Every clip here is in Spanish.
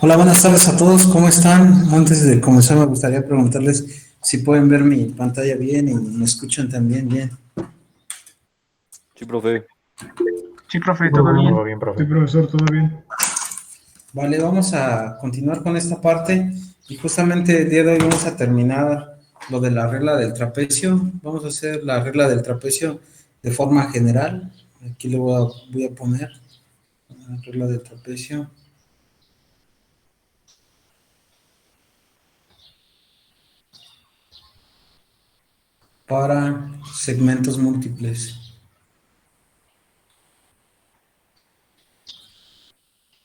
Hola, buenas tardes a todos, ¿cómo están? Antes de comenzar me gustaría preguntarles si pueden ver mi pantalla bien y me escuchan también bien. Sí, profe. Sí, profe, ¿todo bien? Todo bien, Sí, profe. profesor, todo bien. Vale, vamos a continuar con esta parte y justamente el día de hoy vamos a terminar lo de la regla del trapecio. Vamos a hacer la regla del trapecio de forma general. Aquí le voy a poner la regla del trapecio para segmentos múltiples.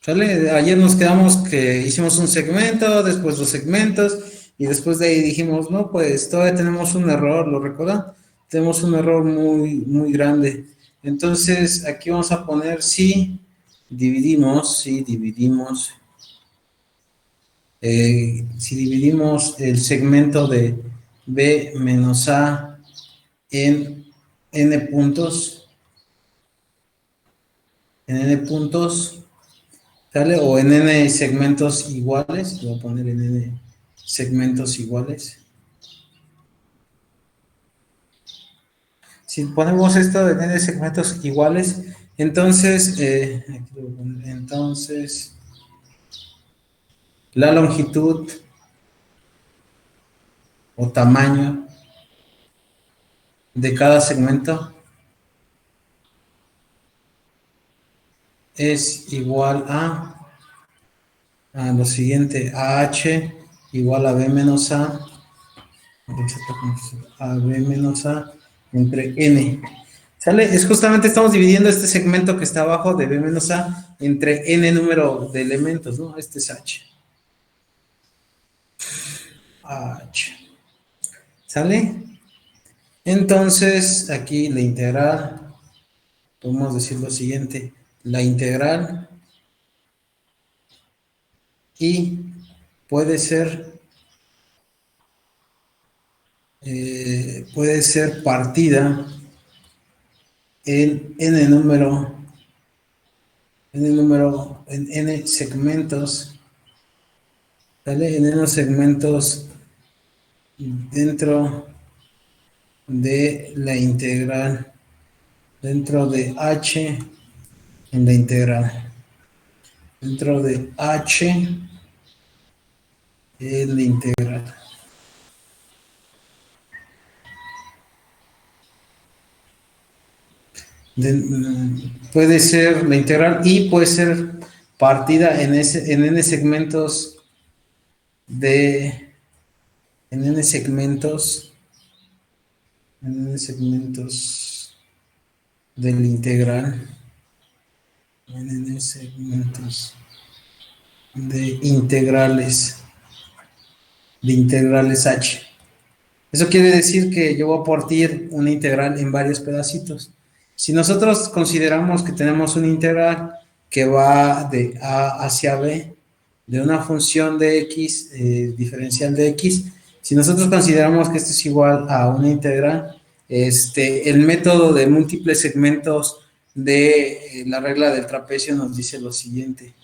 ¿Sale? Ayer nos quedamos que hicimos un segmento, después dos segmentos, y después de ahí dijimos, no, pues todavía tenemos un error, ¿lo recuerdan? Tenemos un error muy grande. Entonces, aquí vamos a poner si dividimos el segmento de B menos A en n puntos, ¿sale? O en n segmentos iguales, voy a poner en n segmentos iguales. Si ponemos esto en n segmentos iguales, entonces, la longitud o tamaño de cada segmento es igual a lo siguiente, a h igual a b menos b menos a entre n. ¿Sale? Es justamente estamos dividiendo este segmento que está abajo de b menos a entre n número de elementos, ¿no? Este es h. ¿Sale? Entonces, aquí la integral, podemos decir lo siguiente, la integral y puede ser partida en en n segmentos, ¿vale? En n segmentos dentro de la integral, dentro de h en la integral, dentro de h en la integral. Puede ser la integral y puede ser partida en n segmentos de en n segmentos del integral, en n segmentos de integrales h. Eso quiere decir que yo voy a partir una integral en varios pedacitos. Si nosotros consideramos que tenemos una integral que va de a hacia b, de una función de x, diferencial de x, si nosotros consideramos que esto es igual a una integral, el método de múltiples segmentos de la regla del trapecio nos dice lo siguiente.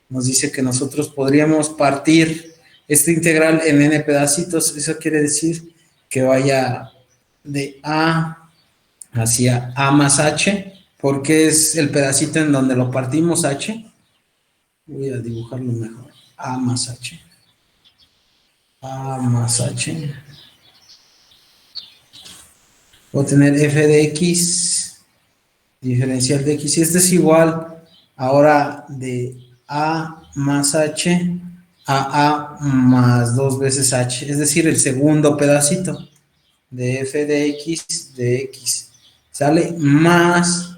Nos dice que nosotros podríamos partir esta integral en n pedacitos. Eso quiere decir que vaya de a hacia a más h, porque es el pedacito en donde lo partimos h. Voy a dibujarlo mejor. A más h. A más h. Voy a tener f de x, diferencial de x, y este es igual ahora de a más h a más 2 veces h, es decir, el segundo pedacito de f de x, ¿sale? Más,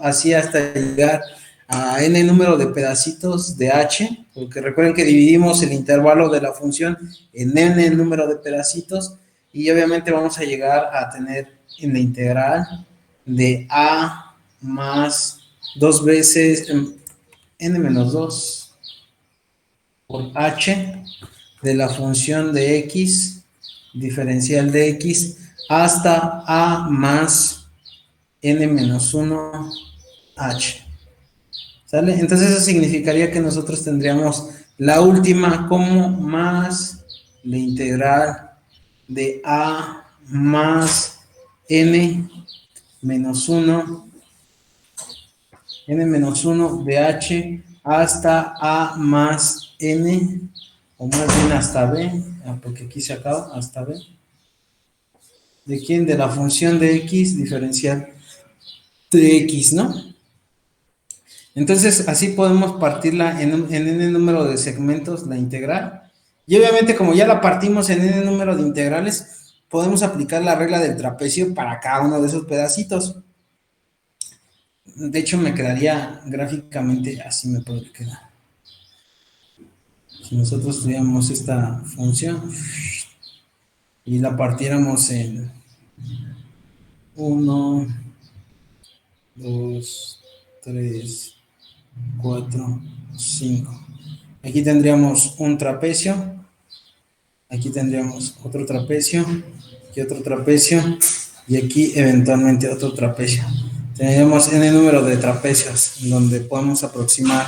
así hasta llegar a n número de pedacitos de h, porque recuerden que dividimos el intervalo de la función en n número de pedacitos, y obviamente vamos a llegar a tener en la integral de a más 2 veces n menos 2 por h de la función de x, diferencial de x, hasta a más n menos 1 h. ¿Sale? Entonces eso significaría que nosotros tendríamos la última como más la integral de a más n menos 1, n menos 1 de h hasta a más n, o más bien hasta b, porque aquí se acaba, hasta b. ¿De quién? De la función de x diferencial de x, ¿no? Entonces, así podemos partirla en n número de segmentos, la integral. Y obviamente, como ya la partimos en n número de integrales, podemos aplicar la regla del trapecio para cada uno de esos pedacitos. De hecho, me quedaría gráficamente así, me puede quedar. Si nosotros tuviéramos esta función y la partiéramos en 1, 2, 3, 4, 5. Aquí tendríamos un trapecio, aquí tendríamos otro trapecio, aquí otro trapecio, y aquí eventualmente otro trapecio. Tendríamos n número de trapecios, donde podemos aproximar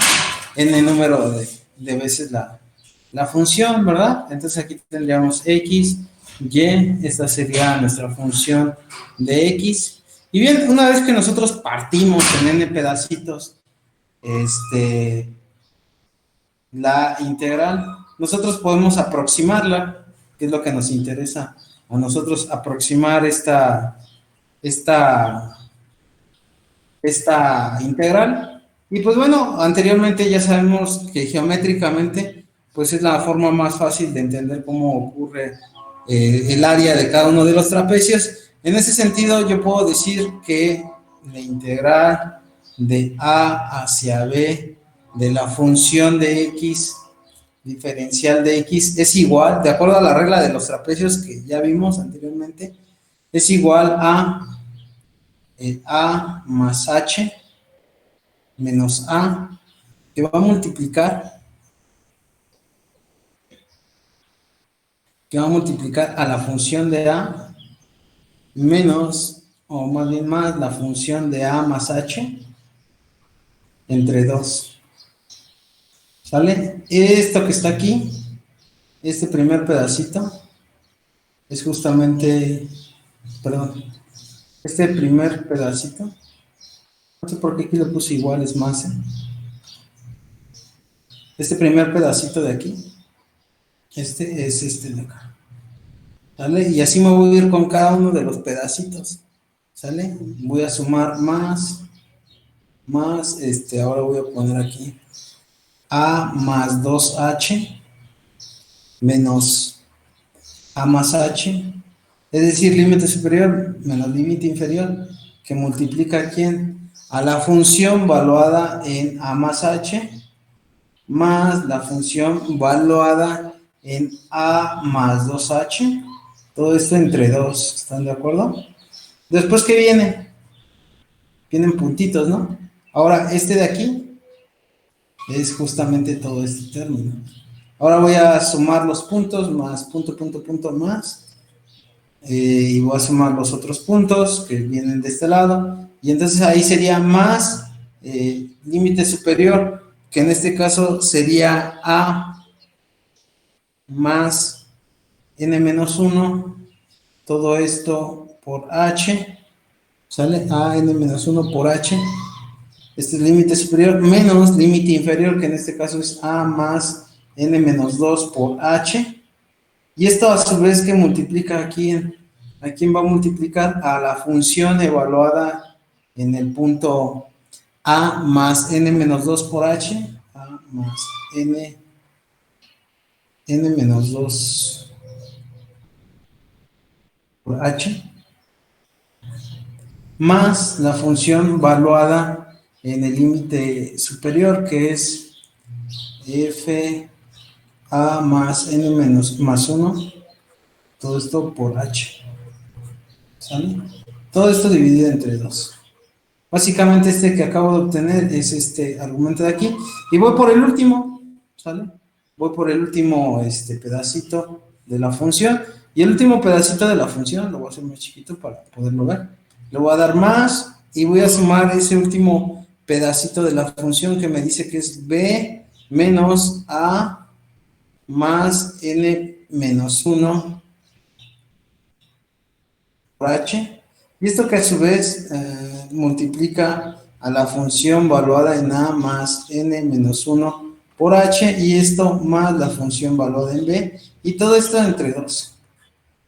n número de veces la función, ¿verdad? Entonces aquí tendríamos x, y, esta sería nuestra función de x. Y bien, una vez que nosotros partimos en n pedacitos, la integral, nosotros podemos aproximarla, que es lo que nos interesa a nosotros, aproximar esta integral. Y pues bueno, anteriormente ya sabemos que geométricamente pues es la forma más fácil de entender cómo ocurre el área de cada uno de los trapecios. En ese sentido yo puedo decir que la integral de a hacia b de la función de x diferencial de x es igual, de acuerdo a la regla de los trapecios que ya vimos anteriormente, es igual a a más h menos a, que va a multiplicar a la función de a menos, o más bien más, la función de a más h entre 2. ¿Sale? Esto que está aquí, este primer pedacito, es justamente, perdón, este primer pedacito, no sé por qué aquí le puse igual, es más, este primer pedacito de aquí, este es este de acá, ¿sale? Y así me voy a ir con cada uno de los pedacitos, ¿sale? Voy a sumar más, ahora voy a poner aquí a más 2h menos a más h, es decir, límite superior menos límite inferior, que multiplica ¿a quién? A la función valuada en a más h, más la función valuada en a más 2h, todo esto entre 2, ¿están de acuerdo? Después, ¿qué viene? Vienen puntitos, ¿no? Ahora, este de aquí es justamente todo este término. Ahora voy a sumar los puntos, más punto, punto, punto, más. Y voy a sumar los otros puntos que vienen de este lado. Y entonces ahí sería más límite superior, que en este caso sería a más n menos 1, todo esto por h, ¿sale? A n menos 1 por h. Este es límite superior menos límite inferior, que en este caso es a más n menos 2 por h. Y esto a su vez que multiplica aquí, ¿a quién va a multiplicar? A la función evaluada en el punto a más n menos 2 por h, a más n menos 2 por h, más la función valuada en el límite superior, que es f a más n menos más 1, todo esto por h, ¿sale? Todo esto dividido entre 2. Básicamente este que acabo de obtener es este argumento de aquí, y voy por el último, ¿sale? Voy por el último pedacito de la función, y el último pedacito de la función lo voy a hacer más chiquito para poderlo ver. Le voy a dar más, y voy a sumar ese último pedacito de la función que me dice que es b menos a más n menos 1 por h, y esto que a su vez multiplica a la función valuada en a más n menos 1 por h, y esto más la función valuada en b, y todo esto entre 2.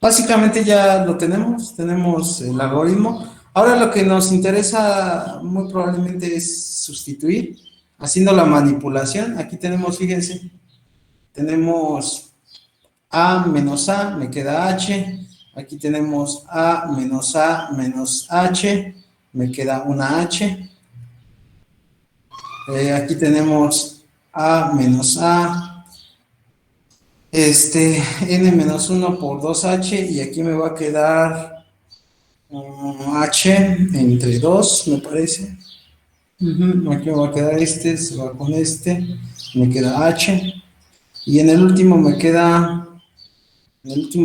Básicamente ya lo tenemos el algoritmo. Ahora lo que nos interesa muy probablemente es sustituir, haciendo la manipulación. Aquí tenemos, fíjense, tenemos a menos a, me queda h. Aquí tenemos a menos h, me queda una h. Aquí tenemos a menos a, n menos 1 por 2h, y aquí me va a quedar h entre 2, me parece. Aquí me va a quedar se va con me queda h, y en el último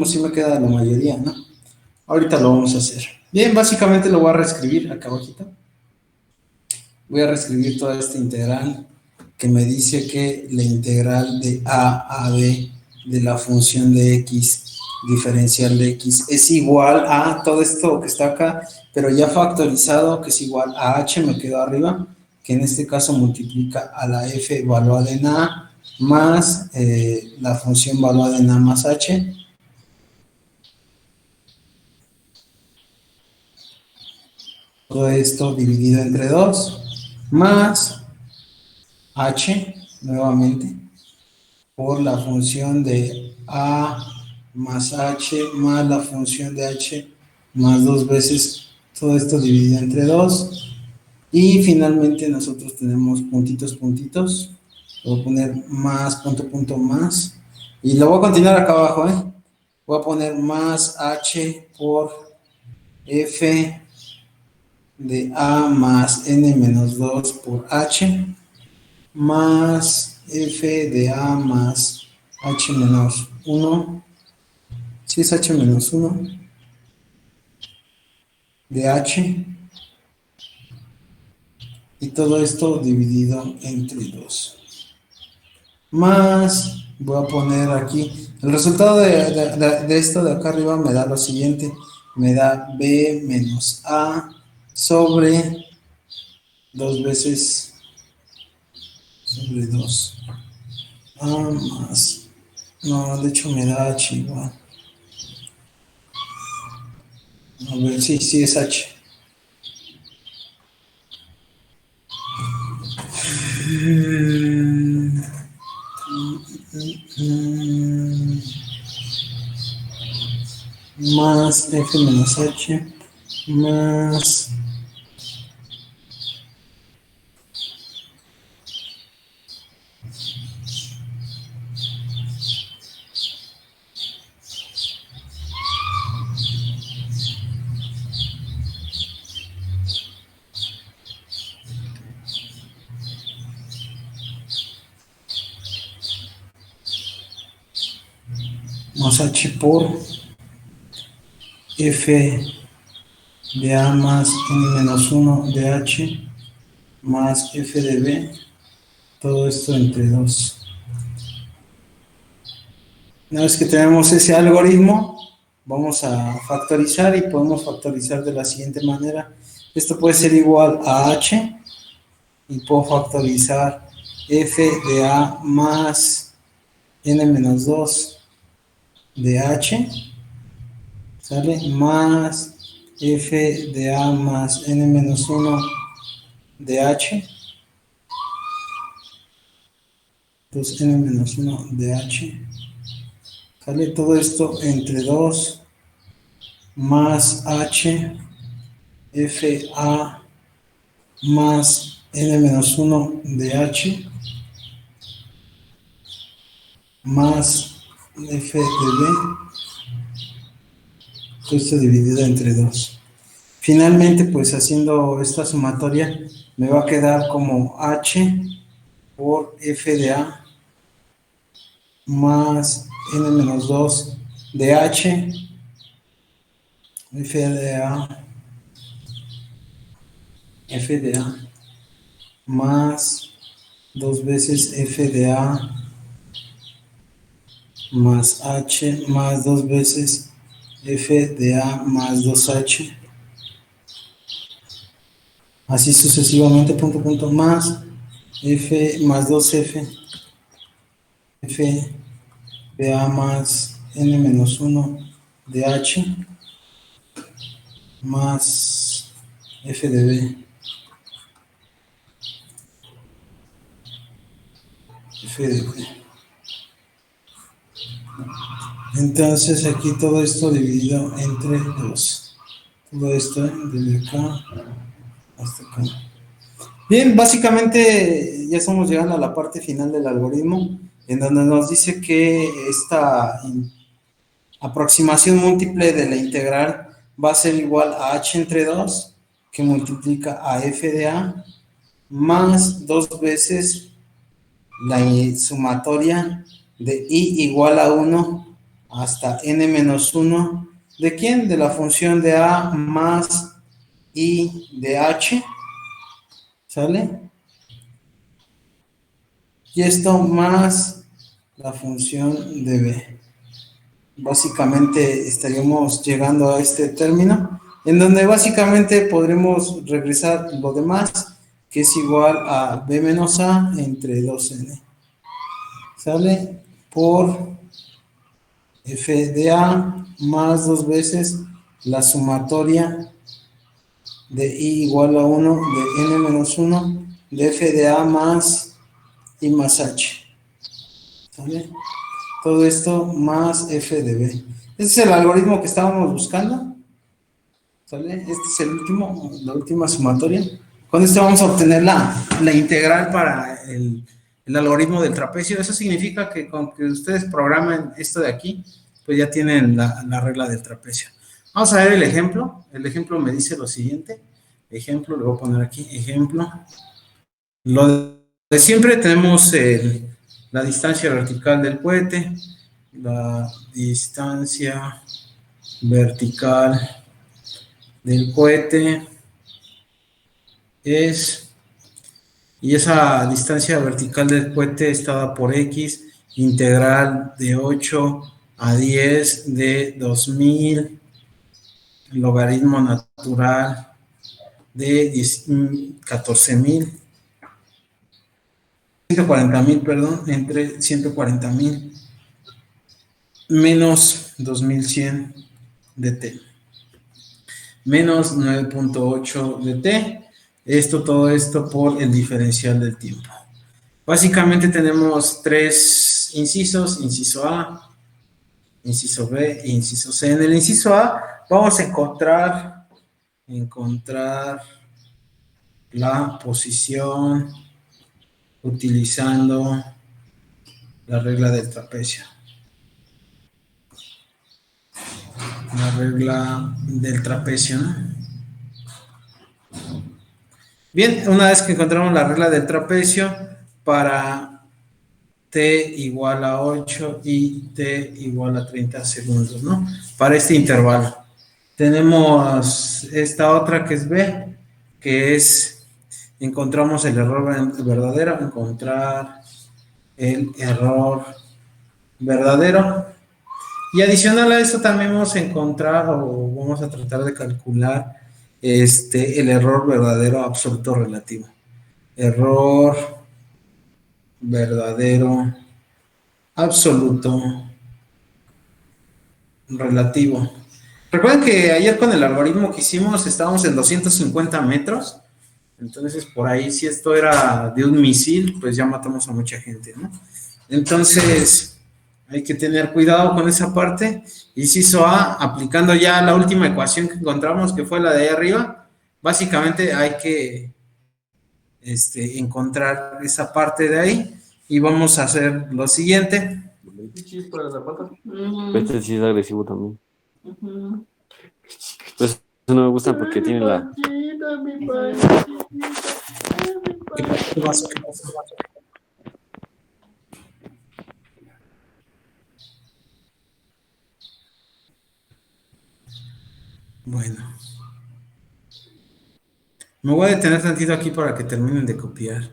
sí me queda la mayoría, ¿no? Ahorita lo vamos a hacer. Bien, básicamente lo voy a reescribir acá abajito. Voy a reescribir toda esta integral que me dice que la integral de a b de la función de x diferencial de x es igual a todo esto que está acá, pero ya factorizado, que es igual a h, me quedó arriba, que en este caso multiplica a la f evaluada en a más la función evaluada en a más h. Todo esto dividido entre 2 más h nuevamente por la función de a más h más la función de h más 2 veces todo esto dividido entre 2, y finalmente nosotros tenemos puntitos, puntitos. Voy a poner más, punto, punto, más, y lo voy a continuar acá abajo, voy a poner más h por f de a más n menos 2 por h más f de a más h menos 1, si es h menos 1, de h, y todo esto dividido entre 2. Más, voy a poner aquí, el resultado de esto de acá arriba me da lo siguiente, me da b menos a sobre 2 veces sobre 2. A más, no, de hecho me da h igual. A ver, sí es h. Más f menos h más h por f de a más n menos 1 de h más f de b, todo esto entre 2. Una vez que tenemos ese algoritmo, vamos a factorizar, y podemos factorizar de la siguiente manera. Esto puede ser igual a h, y puedo factorizar f de a más n menos 2 de h, ¿sale? Más f de a más n menos 1 de h, 2n menos 1 de h, ¿sale? Todo esto entre 2 más h f a más n menos 1 de h más f de b, todo esto dividido entre 2. Finalmente, pues haciendo esta sumatoria, me va a quedar como h por f de a más n menos 2 de h, f de a, más 2 veces f de a más h más 2 veces f de a más 2h, así sucesivamente, punto, punto, más f más 2f, f de a más n menos 1 de h, más f de b, f de b. Entonces aquí todo esto dividido entre 2. Todo esto desde acá hasta acá. Bien, básicamente ya estamos llegando a la parte final del algoritmo, en donde nos dice que esta aproximación múltiple de la integral va a ser igual a h entre 2, que multiplica a f de a, más 2 veces la sumatoria de i igual a 1 hasta n menos 1. ¿De quién? De la función de a más i de h. ¿Sale? Y esto más la función de b. Básicamente estaríamos llegando a este término, en donde básicamente podremos regresar lo demás, que es igual a b menos a entre 2n. ¿Sale? Por f de a más 2 veces la sumatoria de i igual a 1 de n menos 1 de f de a más i más h. ¿Sale? Todo esto más f de b. Este es el algoritmo que estábamos buscando. ¿Sale? Este es el último, la última sumatoria. Con esto vamos a obtener la integral para el algoritmo del trapecio. Eso significa que con que ustedes programen esto de aquí, pues ya tienen la regla del trapecio. Vamos a ver el ejemplo. El ejemplo me dice lo siguiente. Ejemplo, le voy a poner aquí, ejemplo. Lo de siempre tenemos la distancia vertical del cohete, la distancia vertical del cohete es, y esa distancia vertical del cohete está dada por x, integral de 8 a 10 de 2000, logaritmo natural de 14,000, 140,000, perdón, entre 140,000 menos 2100 de t, menos 9.8 de t. Todo esto por el diferencial del tiempo. Básicamente tenemos tres incisos: inciso A, inciso B e inciso C. En el inciso A vamos a encontrar la posición utilizando la regla del trapecio. La regla del trapecio, ¿no? Bien, una vez que encontramos la regla del trapecio para t igual a 8 y t igual a 30 segundos, ¿no? Para este intervalo. Tenemos esta otra que es b, que es, encontramos el error verdadero, encontrar el error verdadero. Y adicional a esto también vamos a encontrar, o vamos a tratar de calcular el error verdadero absoluto relativo. Error verdadero absoluto relativo. Recuerden que ayer con el algoritmo que hicimos estábamos en 250 metros. Entonces, por ahí, si esto era de un misil, pues ya matamos a mucha gente, ¿no? Entonces, hay que tener cuidado con esa parte. Inciso A, aplicando ya la última ecuación que encontramos, que fue la de ahí arriba, básicamente hay que encontrar esa parte de ahí y vamos a hacer lo siguiente. Este sí es agresivo también. Pues eso no me gusta porque tiene la... ¿Qué pasó? Bueno. Me voy a detener tantito aquí para que terminen de copiar.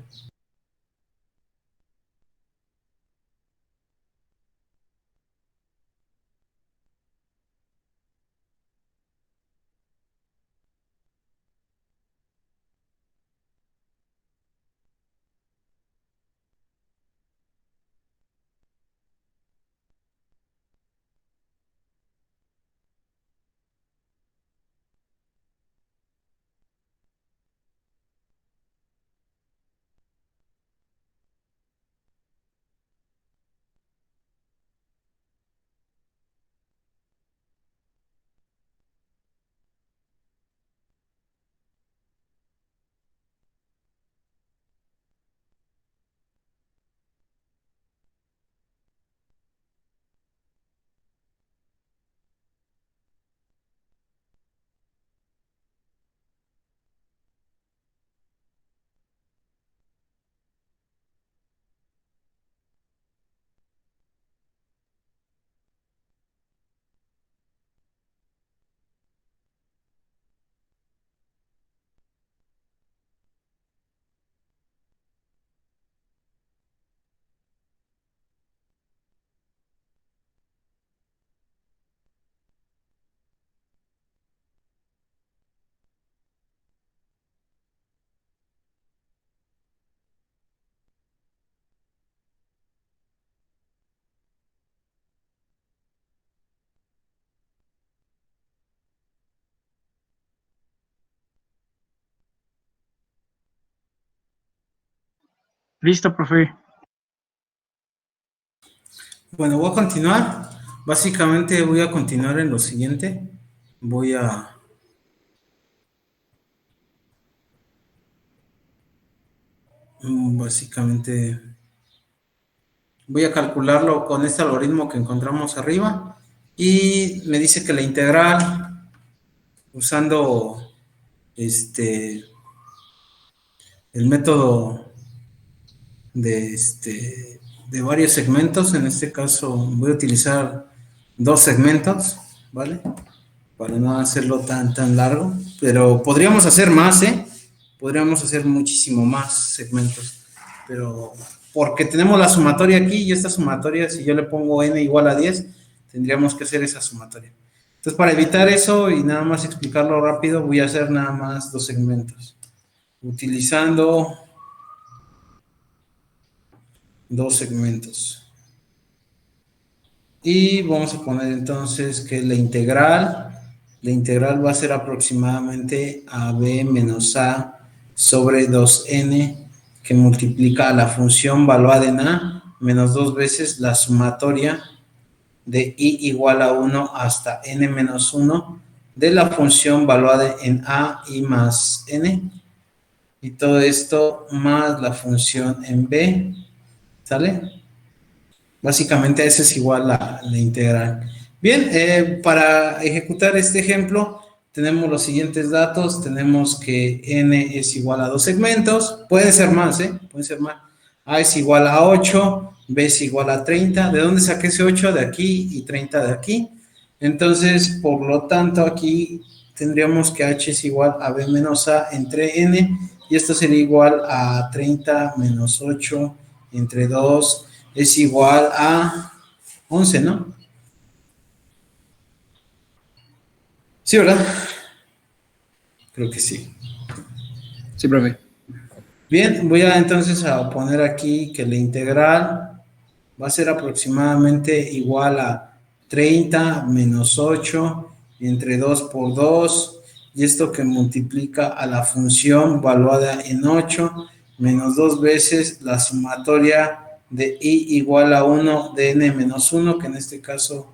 Listo, profe. Bueno, voy a continuar. Básicamente voy a continuar en lo siguiente. Básicamente voy a calcularlo con este algoritmo que encontramos arriba y me dice que la integral usando el método de varios segmentos. En este caso voy a utilizar 2 segmentos, ¿vale? Para no hacerlo tan largo, pero podríamos hacer más, ¿eh? Podríamos hacer muchísimo más segmentos, pero porque tenemos la sumatoria aquí y esta sumatoria, si yo le pongo n igual a 10, tendríamos que hacer esa sumatoria. Entonces, para evitar eso y nada más explicarlo rápido, voy a hacer nada más 2 segmentos, utilizando 2 segmentos. Y vamos a poner entonces que la integral va a ser aproximadamente AB menos A sobre 2n, que multiplica a la función valuada en A menos 2 veces la sumatoria de i igual a 1 hasta n menos 1 de la función valuada en A i más n. Y todo esto más la función en B, ¿sale? Básicamente esa es igual la integral. Bien, para ejecutar este ejemplo tenemos los siguientes datos. Tenemos que n es igual a 2 segmentos. Pueden ser más, pueden ser más. A es igual a 8, B es igual a 30. ¿De dónde saqué ese 8? De aquí y 30 de aquí. Entonces, por lo tanto, aquí tendríamos que h es igual a b menos a entre n. Y esto sería igual a 30 menos 8 entre 2 es igual a 11, ¿no? Sí, ¿verdad? Creo que sí. Sí, profe. Bien, voy a entonces a poner aquí que la integral va a ser aproximadamente igual a 30 menos 8 entre 2 por 2, y esto que multiplica a la función valuada en 8 menos 2 veces la sumatoria de i igual a 1 de n menos 1, que en este caso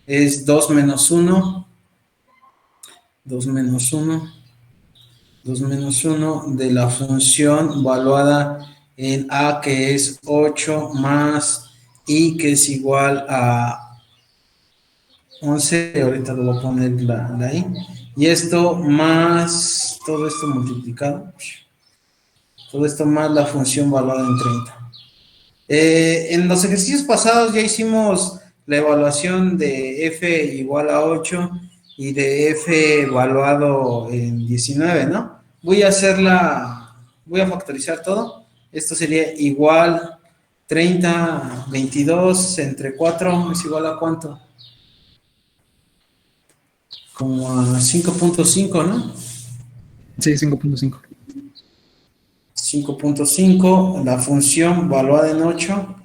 es 2 menos 1, 2 menos 1, 2 menos 1 de la función valuada en a, que es 8, más i, que es igual a 11, ahorita lo voy a poner la i, y esto más, todo esto multiplicado, todo esto más la función valuada en 30. En los ejercicios pasados ya hicimos la evaluación de f igual a 8 y de f evaluado en 19, ¿no? Voy a factorizar todo. Esto sería igual 30, 22 entre 4 es igual a ¿cuánto? Como a 5.5, ¿no? Sí, 5.5. 5.5, la función valuada en 8,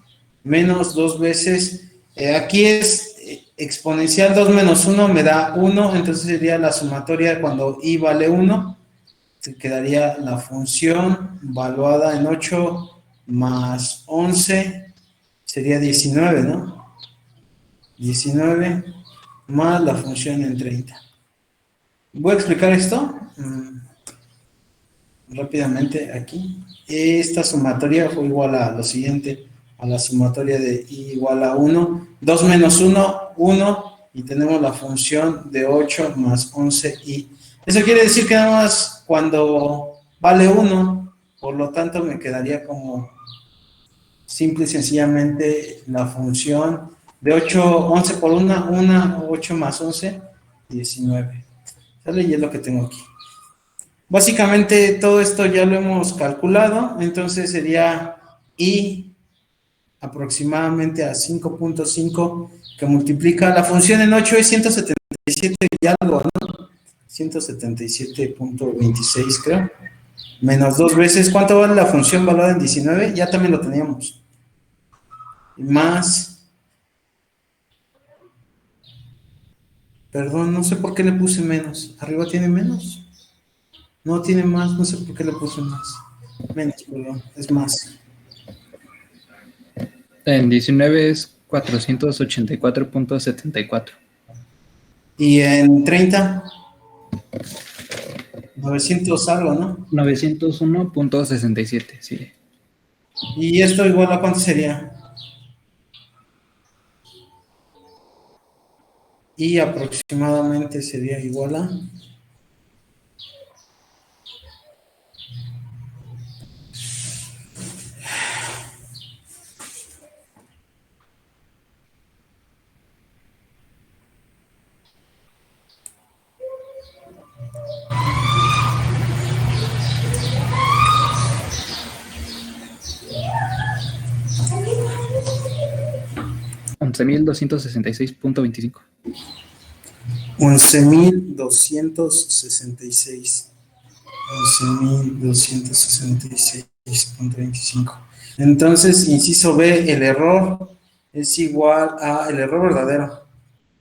menos 2 veces, aquí es exponencial 2 menos 1 me da 1, entonces sería la sumatoria cuando i vale 1, se quedaría la función valuada en 8 más 11, sería 19, ¿no? 19 más la función en 30. Voy a explicar esto rápidamente aquí. Esta sumatoria fue igual a lo siguiente, a la sumatoria de i igual a 1, 2 menos 1, 1, y tenemos la función de 8 más 11i. Eso quiere decir que nada más cuando vale 1, por lo tanto me quedaría como simple y sencillamente la función de 8, 11 por 1, 8 más 11, 19. ¿Sale? Y es lo que tengo aquí. Básicamente todo esto ya lo hemos calculado, entonces sería i aproximadamente a 5.5, que multiplica la función en 8 es 177 y algo, ¿no? 177.26 creo, menos 2 veces, ¿cuánto vale la función valuada en 19? Ya también lo teníamos. Y más, perdón, no sé por qué le puse menos, arriba tiene menos. No tiene más, no sé por qué le puse más. Menos, perdón, es más. En 19 es 484.74. Y en 30, 900 algo, ¿no? 901.67, sí. ¿Y esto igual a cuánto sería? Y aproximadamente sería igual a... $11,266.25. 11,266. 11,266.25. Entonces, inciso B, el error es igual a, el error verdadero,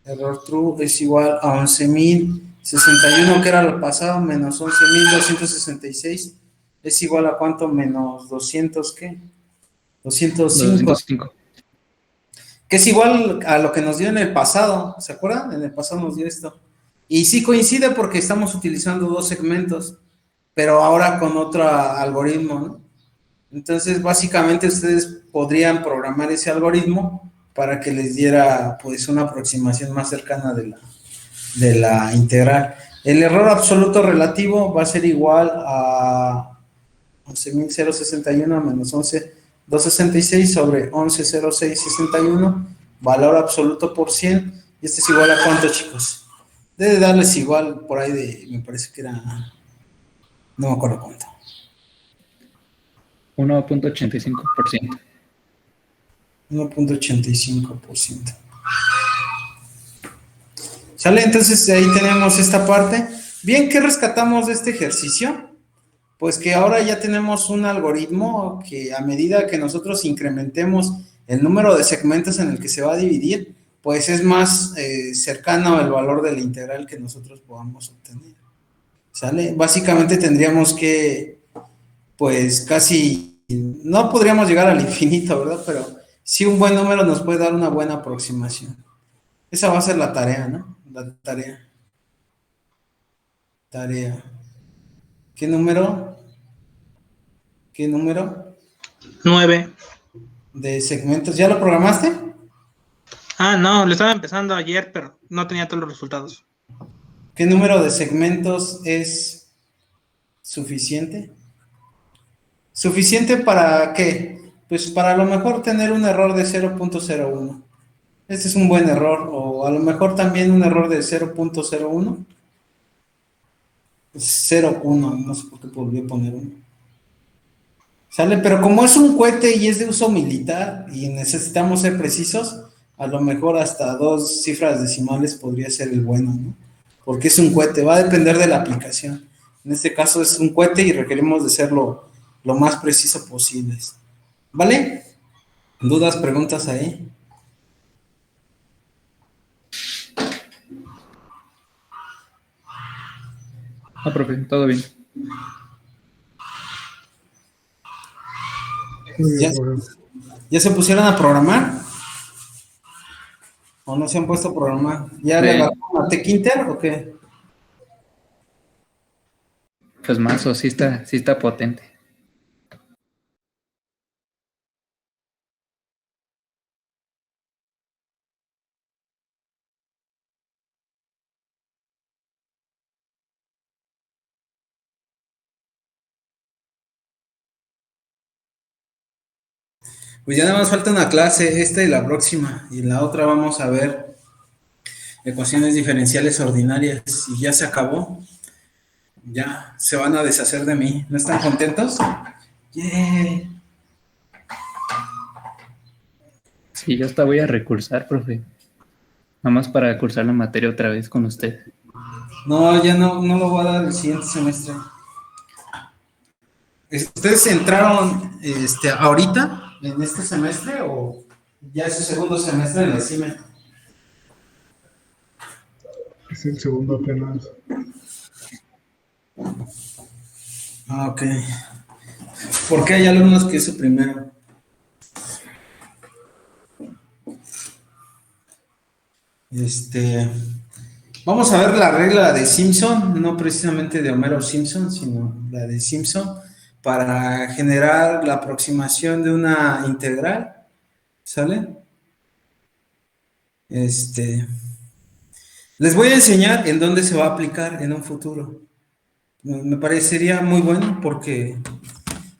error true es igual a 11,061, que era lo pasado, menos 11,266, es igual a cuánto, menos 200, ¿qué? 205, 205. que es igual a lo que nos dio en el pasado, ¿se acuerdan? En el pasado nos dio esto. Y sí coincide porque estamos utilizando dos segmentos, pero ahora con otro algoritmo, ¿no? Entonces, básicamente ustedes podrían programar ese algoritmo para que les diera, pues, una aproximación más cercana de la integral. El error absoluto relativo va a ser igual a 11,061 menos 11,266 sobre 11,0661, valor absoluto por 100, y este es igual a ¿cuánto, chicos? Debe darles igual por ahí de, me parece que era, no me acuerdo cuánto. 1.85%. 1,85%. ¿Sale? Entonces ahí tenemos esta parte. Bien, ¿qué rescatamos de este ejercicio? Pues que ahora ya tenemos un algoritmo que a medida que nosotros incrementemos el número de segmentos en el que se va a dividir, pues es más cercano al valor de la integral que nosotros podamos obtener. ¿Sale? Básicamente tendríamos que, pues casi, no podríamos llegar al infinito, ¿verdad? Pero sí un buen número nos puede dar una buena aproximación. Esa va a ser la tarea, ¿no? La tarea. Tarea. ¿Qué número? ¿Qué número 9. de segmentos? ¿Ya lo programaste? Ah, no, lo estaba empezando ayer, pero no tenía todos los resultados. ¿Qué número de segmentos es suficiente? ¿Suficiente para qué? Pues para a lo mejor tener un error de 0.01. Este es un buen error, o a lo mejor también un error de 0.01. 0.1, no sé por qué podría poner uno. ¿Sale? Pero como es un cohete y es de uso militar y necesitamos ser precisos, a lo mejor hasta 2 cifras decimales podría ser el bueno, ¿no? Porque es un cohete, va a depender de la aplicación. En este caso es un cohete y requerimos de ser lo más preciso posibles. ¿Vale? ¿Dudas, preguntas ahí? Ah, profe, todo bien. ¿Ya se pusieron a programar? ¿O no se han puesto a programar? ¿Ya le agarraron a Tkinter o qué? Pues más, o sí está potente. Pues ya nada más falta una clase, esta y la próxima, y en la otra vamos a ver ecuaciones diferenciales ordinarias, y ya se acabó, ya se van a deshacer de mí, ¿no están contentos? Yeah. Sí, yo hasta voy a recursar, profe. Nada más para cursar la materia otra vez con usted. No, ya no lo voy a dar el siguiente semestre. ¿Ustedes entraron ahorita, en este semestre, o ya es su segundo semestre en la CIME? Es el segundo apenas. Ah, ok. ¿Por qué hay alumnos que es su primero? Vamos a ver la regla de Simpson, no precisamente de Homero Simpson, sino la de Simpson, para generar la aproximación de una integral, ¿sale? Les voy a enseñar en dónde se va a aplicar en un futuro. Me parecería muy bueno porque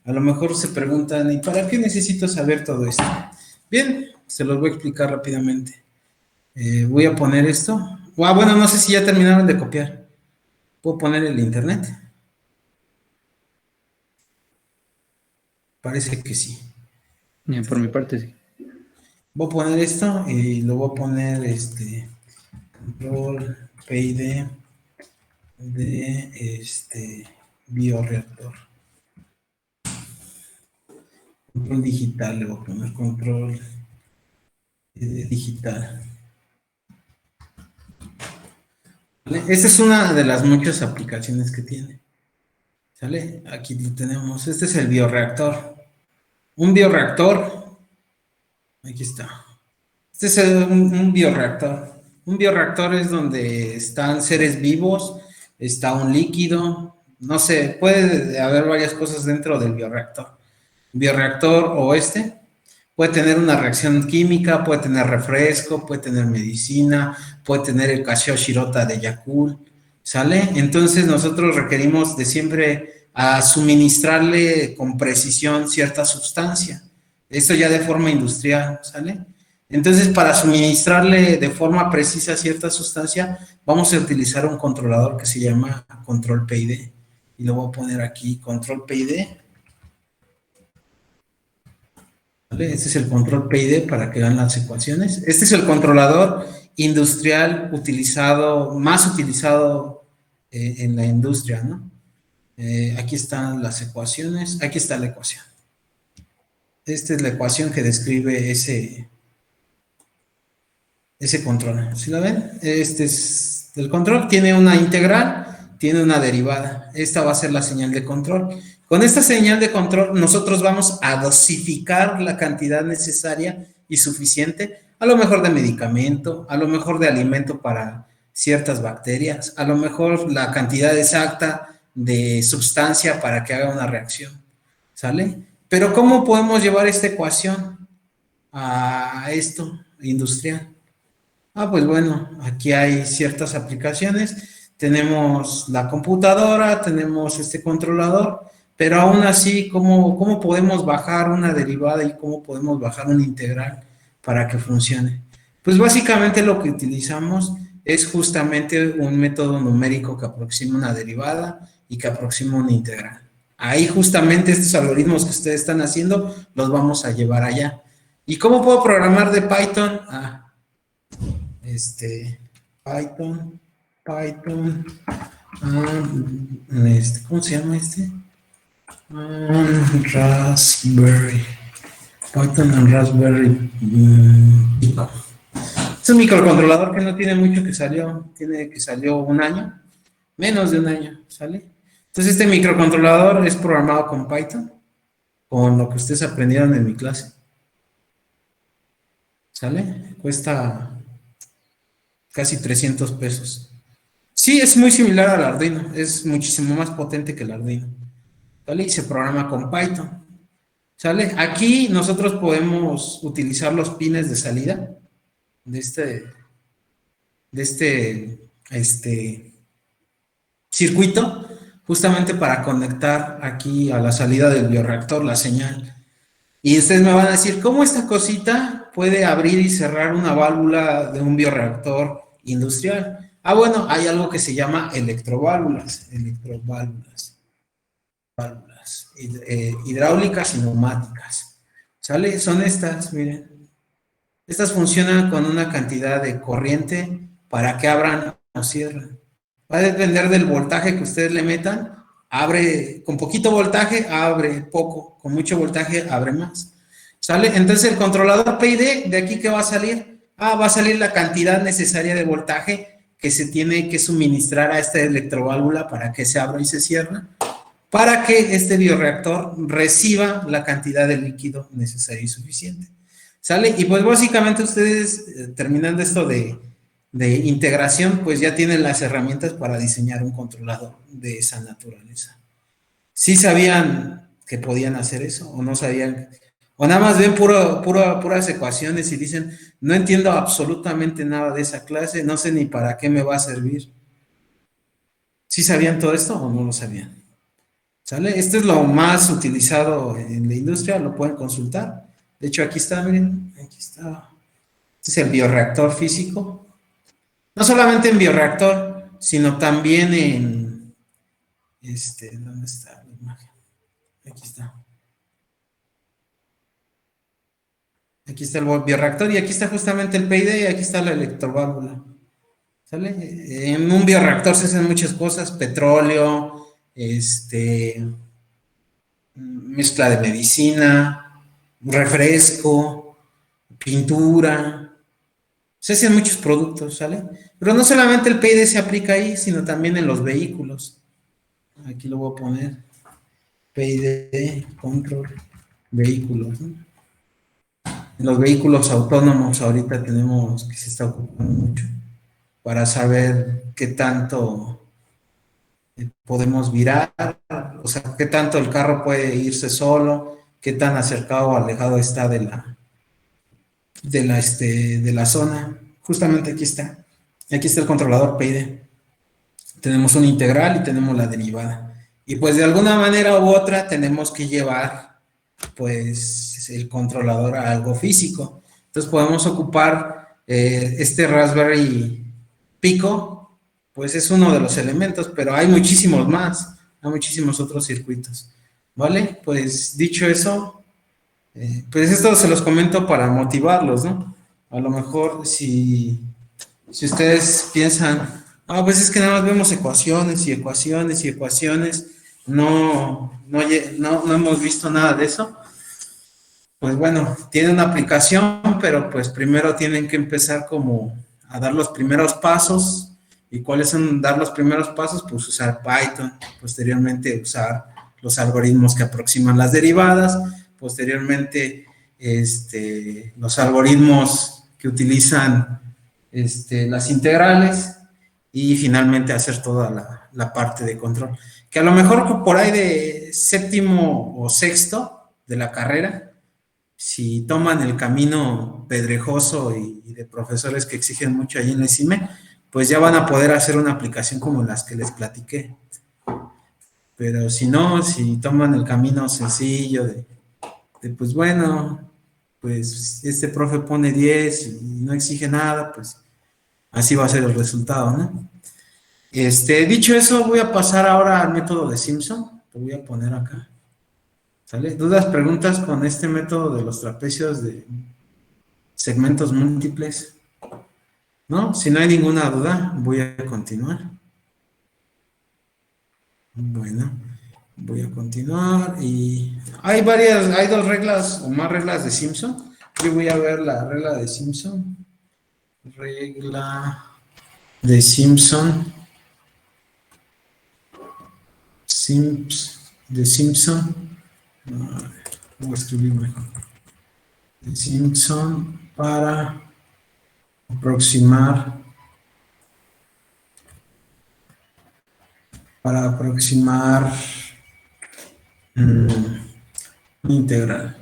a lo mejor se preguntan, ¿y para qué necesito saber todo esto? Bien, se los voy a explicar rápidamente. Voy a poner esto. Bueno, no sé si ya terminaron de copiar. ¿Puedo poner el internet? Parece que sí. Por mi parte, sí. Voy a poner esto y lo voy a poner control PID de bioreactor. Control digital, le voy a poner control digital. ¿Vale? Esta es una de las muchas aplicaciones que tiene. ¿Sale? Aquí lo tenemos. Este es el bioreactor. Un bioreactor. Aquí está. Este es un bioreactor. Un bioreactor es donde están seres vivos, está un líquido, no sé, puede haber varias cosas dentro del bioreactor. Bioreactor o puede tener una reacción química, puede tener refresco, puede tener medicina, puede tener el Casio Shirota de Yakult, ¿sale? Entonces nosotros requerimos de siempre suministrarle con precisión cierta sustancia. Esto ya de forma industrial, ¿sale? Entonces, para suministrarle de forma precisa cierta sustancia, vamos a utilizar un controlador que se llama control PID. Y lo voy a poner aquí, control PID. ¿Vale? Este es el control PID para que vean las ecuaciones. Este es el controlador industrial más utilizado en la industria, ¿no? Aquí están las ecuaciones. Aquí está la ecuación. Esta es la ecuación que describe ese control. ¿Sí la ven? Este es el control. Tiene una integral, tiene una derivada. Esta va a ser la señal de control. Con esta señal de control, nosotros vamos a dosificar la cantidad necesaria y suficiente, a lo mejor de medicamento, a lo mejor de alimento para ciertas bacterias, a lo mejor la cantidad exacta de sustancia para que haga una reacción. ¿Sale? Pero ¿cómo podemos llevar esta ecuación a esto industrial? Pues bueno, aquí hay ciertas aplicaciones. Tenemos la computadora, tenemos este controlador, pero aún así, ¿cómo podemos bajar una derivada y cómo podemos bajar una integral para que funcione? Pues básicamente lo que utilizamos es justamente un método numérico que aproxima una derivada y que aproxima una integral. Ahí justamente estos algoritmos que ustedes están haciendo los vamos a llevar allá. ¿Y cómo puedo programar de Python? Python, ¿cómo se llama Raspberry. Python and Raspberry Pico. Es un microcontrolador que no tiene mucho que salió un año, menos de un año, ¿sale? Entonces este microcontrolador es programado con Python, con lo que ustedes aprendieron en mi clase. ¿Sale? Cuesta casi 300 pesos. Sí, es muy similar al Arduino, es muchísimo más potente que el Arduino. ¿Vale? Y se programa con Python. ¿Sale? Aquí nosotros podemos utilizar los pines de salida de este circuito, justamente para conectar aquí a la salida del bioreactor la señal. Y ustedes me van a decir, ¿cómo esta cosita puede abrir y cerrar una válvula de un bioreactor industrial? Bueno, hay algo que se llama electroválvulas, hidráulicas y neumáticas. ¿Sale? Son estas, miren. Estas funcionan con una cantidad de corriente para que abran o cierren. Va a depender del voltaje que ustedes le metan. Abre con poquito voltaje, abre poco. Con mucho voltaje, abre más. ¿Sale? Entonces el controlador PID, ¿de aquí qué va a salir? Va a salir la cantidad necesaria de voltaje que se tiene que suministrar a esta electroválvula para que se abra y se cierre, para que este bioreactor reciba la cantidad de líquido necesaria y suficiente. ¿Sale? Y pues básicamente ustedes, terminando esto de de integración, pues ya tienen las herramientas para diseñar un controlador de esa naturaleza. ¿Sí sabían que podían hacer eso o no sabían? O nada más ven puras ecuaciones y dicen, no entiendo absolutamente nada de esa clase, no sé ni para qué me va a servir. ¿Sí sabían todo esto o no lo sabían? ¿Sale? Esto es lo más utilizado en la industria, lo pueden consultar. De hecho, aquí está, miren, aquí está. Este es el bioreactor físico. No solamente en bioreactor, sino también en, ¿dónde está la imagen? Aquí está. Aquí está el bioreactor y aquí está justamente el PID y aquí está la electroválvula. ¿Sale? En un bioreactor se hacen muchas cosas, petróleo, mezcla de medicina, refresco, pintura, se hacen muchos productos, ¿sale? Pero no solamente el PID se aplica ahí, sino también en los vehículos. Aquí lo voy a poner, PID, control, vehículos, ¿no? En los vehículos autónomos ahorita tenemos que se está ocupando mucho para saber qué tanto podemos virar, o sea, qué tanto el carro puede irse solo, qué tan acercado o alejado está de la zona. Justamente aquí está. Aquí está el controlador PID. Tenemos un integral y tenemos la derivada. Y pues de alguna manera u otra tenemos que llevar pues el controlador a algo físico. Entonces podemos ocupar este Raspberry Pico, pues es uno de los elementos, pero hay muchísimos más, hay muchísimos otros circuitos. ¿Vale? Pues dicho eso, pues esto se los comento para motivarlos, ¿no? A lo mejor si ustedes piensan, pues es que nada más vemos ecuaciones y ecuaciones y ecuaciones, no hemos visto nada de eso, pues bueno, tiene una aplicación, pero pues primero tienen que empezar como a dar los primeros pasos. ¿Y cuáles son dar los primeros pasos? Pues usar Python, posteriormente usar los algoritmos que aproximan las derivadas, posteriormente los algoritmos que utilizan las integrales y finalmente hacer toda la parte de control. Que a lo mejor por ahí de séptimo o sexto de la carrera, si toman el camino pedrejoso y de profesores que exigen mucho allí en la CIME, pues ya van a poder hacer una aplicación como las que les platiqué. Pero si no, si toman el camino sencillo de pues bueno, pues este profe pone 10 y no exige nada, pues así va a ser el resultado, ¿no? Dicho eso, voy a pasar ahora al método de Simpson. Lo voy a poner acá. ¿Sale? ¿Dudas, preguntas con este método de los trapecios de segmentos múltiples? ¿No? Si no hay ninguna duda, voy a continuar. Bueno, voy a continuar y hay dos reglas o más reglas de Simpson. Yo voy a ver la regla de Simpson. Regla de Simpson. De Simpson. Voy a escribir mejor. De Simpson para aproximar un integral.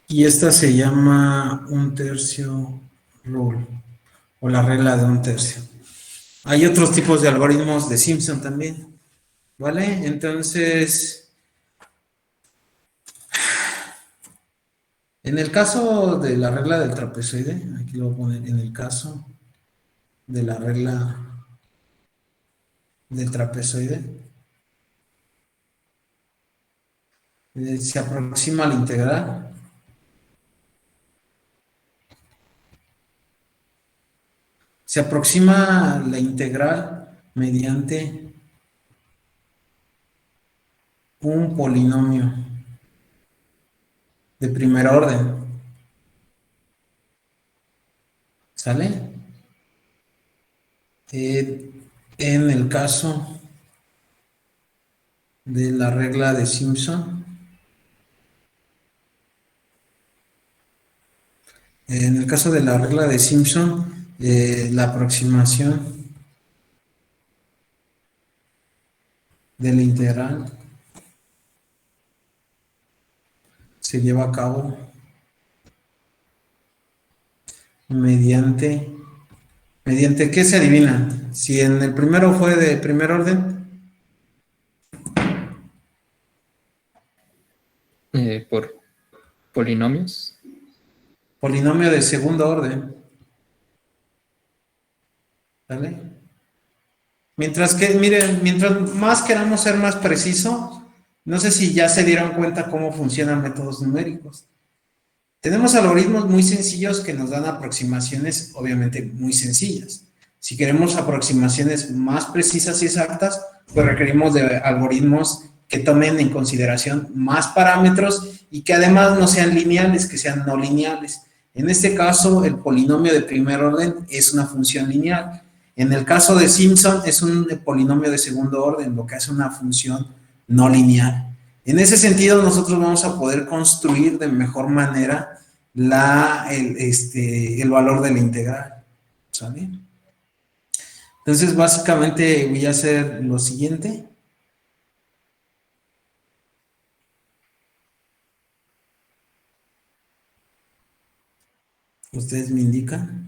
Y esta se llama un tercio rule o la regla de un tercio. Hay otros tipos de algoritmos de Simpson también, ¿vale? Entonces, en el caso de la regla del trapezoide, aquí lo voy a poner, en el caso de la regla del trapezoide, se aproxima a la integral. Se aproxima la integral mediante un polinomio de primer orden. ¿Sale? En el caso de la regla de Simpson, En el caso de la regla de Simpson, la aproximación de la integral se lleva a cabo mediante ¿qué se adivina? Si en el primero fue de primer orden, Por polinomios. polinomio de segundo orden, ¿vale? Mientras que, miren, mientras más queramos ser más precisos, no sé si ya se dieron cuenta cómo funcionan métodos numéricos. Tenemos algoritmos muy sencillos que nos dan aproximaciones, obviamente, muy sencillas. Si queremos aproximaciones más precisas y exactas, pues requerimos de algoritmos que tomen en consideración más parámetros y que además no sean lineales, que sean no lineales. En este caso, el polinomio de primer orden es una función lineal. En el caso de Simpson, es un polinomio de segundo orden, lo que hace una función no lineal. En ese sentido, nosotros vamos a poder construir de mejor manera el valor de la integral. ¿Sale? Entonces, básicamente voy a hacer lo siguiente. Ustedes me indican.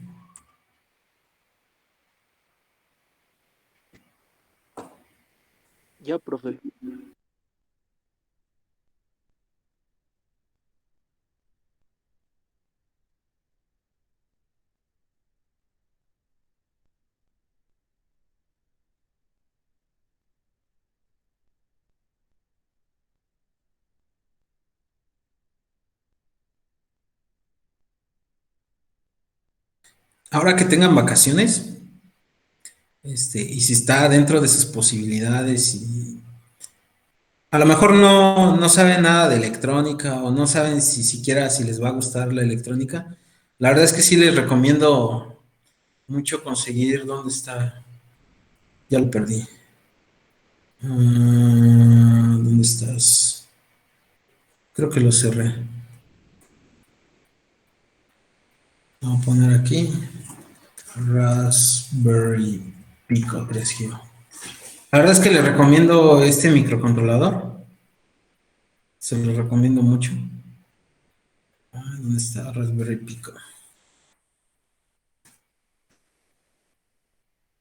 Ya, profe. Ahora que tengan vacaciones, y si está dentro de sus posibilidades y a lo mejor no saben nada de electrónica o no saben si siquiera si les va a gustar la electrónica, la verdad es que sí les recomiendo mucho conseguir dónde está. Ya lo perdí. ¿Dónde estás? Creo que lo cerré. Vamos a poner aquí Raspberry Pico 3G. La verdad es que les recomiendo este microcontrolador. Se lo recomiendo mucho. ¿Dónde está Raspberry Pico?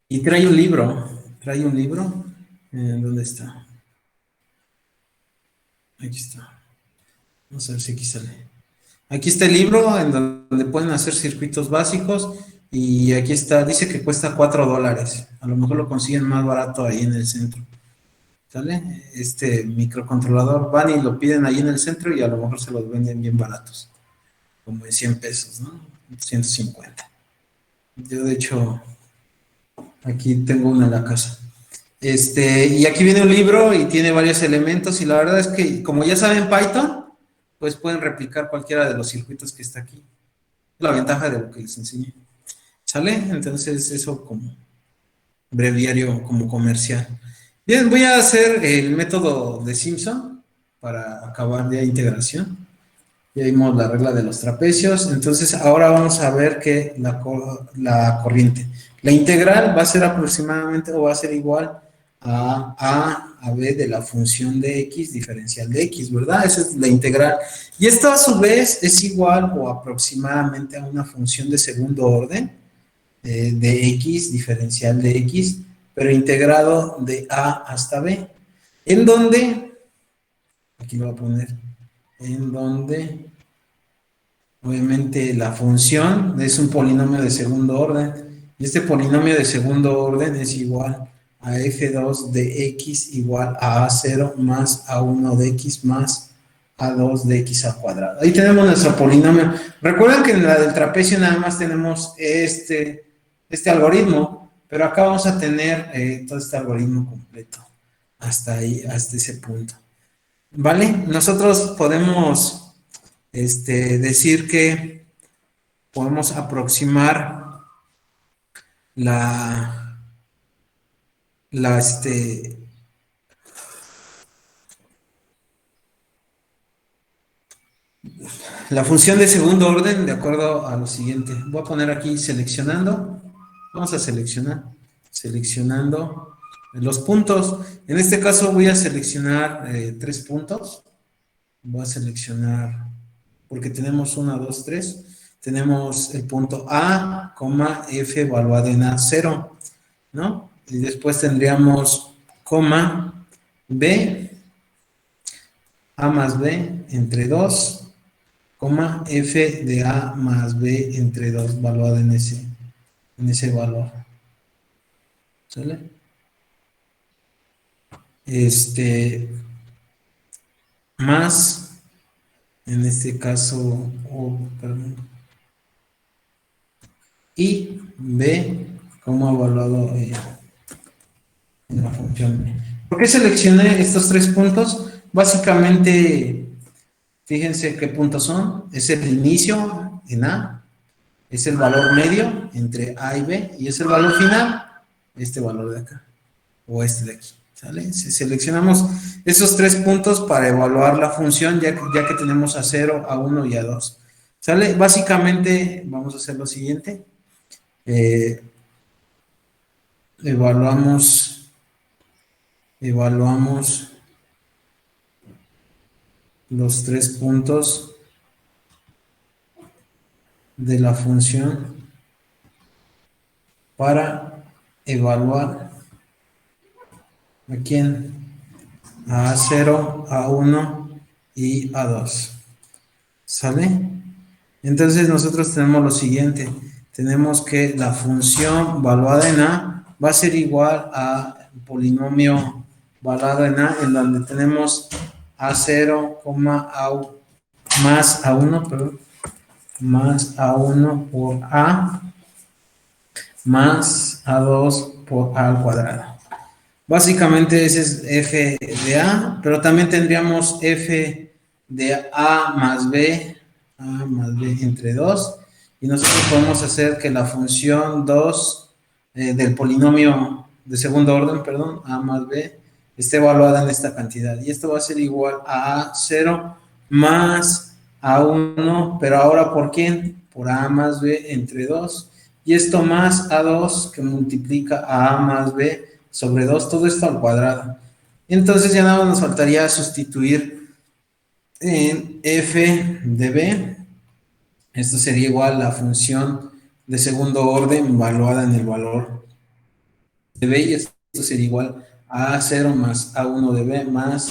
Y trae un libro. Trae un libro. ¿Dónde está? Aquí está. Vamos a ver si aquí sale. Aquí está el libro en donde pueden hacer circuitos básicos y aquí está, dice que cuesta $4. A lo mejor lo consiguen más barato ahí en el centro. ¿Sale? Este microcontrolador van y lo piden ahí en el centro y a lo mejor se los venden bien baratos. Como de 100 pesos, ¿no? 150. Yo de hecho aquí tengo uno en la casa. Y aquí viene un libro y tiene varios elementos y la verdad es que como ya saben Python, pues pueden replicar cualquiera de los circuitos que está aquí. La ventaja de lo que les enseñé. ¿Sale? Entonces eso como breviario, como comercial. Bien, voy a hacer el método de Simpson para acabar de integración. Ya vimos la regla de los trapecios. Entonces ahora vamos a ver que la corriente. La integral va a ser aproximadamente o va a ser igual a b de la función de x diferencial de x, ¿verdad? Esa es la integral. Y esto a su vez es igual o aproximadamente a una función de segundo orden de x diferencial de x, pero integrado de a hasta b. En donde, aquí lo voy a poner, en donde obviamente la función es un polinomio de segundo orden y este polinomio de segundo orden es igual a f2 de x igual a a0 más a1 de x más a2 de x al cuadrado. Ahí tenemos nuestro polinomio. Recuerden que en la del trapecio nada más tenemos este algoritmo, pero acá vamos a tener todo este algoritmo completo hasta ahí, hasta ese punto. ¿Vale? Nosotros podemos decir que podemos aproximar la la función de segundo orden de acuerdo a lo siguiente. Voy a poner aquí seleccionando. Vamos a seleccionando los puntos. En este caso voy a seleccionar 3 puntos. Voy a seleccionar, porque tenemos 1, 2, 3. Tenemos el punto A, F evaluado en A0, ¿no? Y después tendríamos coma B, A más B entre 2, coma F de A más B entre 2, evaluado en ese valor. ¿Sale? Más, en este caso, y B como evaluado en la función B. ¿Por qué seleccioné estos 3 puntos? Básicamente, fíjense qué puntos son. Es el inicio en A, es el valor medio entre A y B, y es el valor final, este valor de acá, o este de aquí. ¿Sale? Si seleccionamos esos 3 puntos para evaluar la función, ya que tenemos a 0, a 1 y a 2. ¿Sale? Básicamente, vamos a hacer lo siguiente. Evaluamos los 3 puntos de la función para evaluar ¿a quién? A 0, a 1 y a 2. ¿Sale? Entonces nosotros tenemos lo siguiente. Tenemos que la función valuada en A va a ser igual al polinomio valuado en A, en donde tenemos A0, más A1, perdón, más A1 por A, más A2 por A al cuadrado. Básicamente ese es f de A, pero también tendríamos f de A más B entre 2, y nosotros podemos hacer que la función 2 del polinomio de segundo orden, perdón, A más B, esté evaluada en esta cantidad, y esto va a ser igual a A0 más A1, pero ahora ¿por quién? Por A más B entre 2, y esto más A2 que multiplica a A más B sobre 2, todo esto al cuadrado. Entonces ya nada más nos faltaría sustituir en f de b. Esto sería igual a la función de segundo orden evaluada en el valor de b, y esto sería igual a A0 más A1 de b más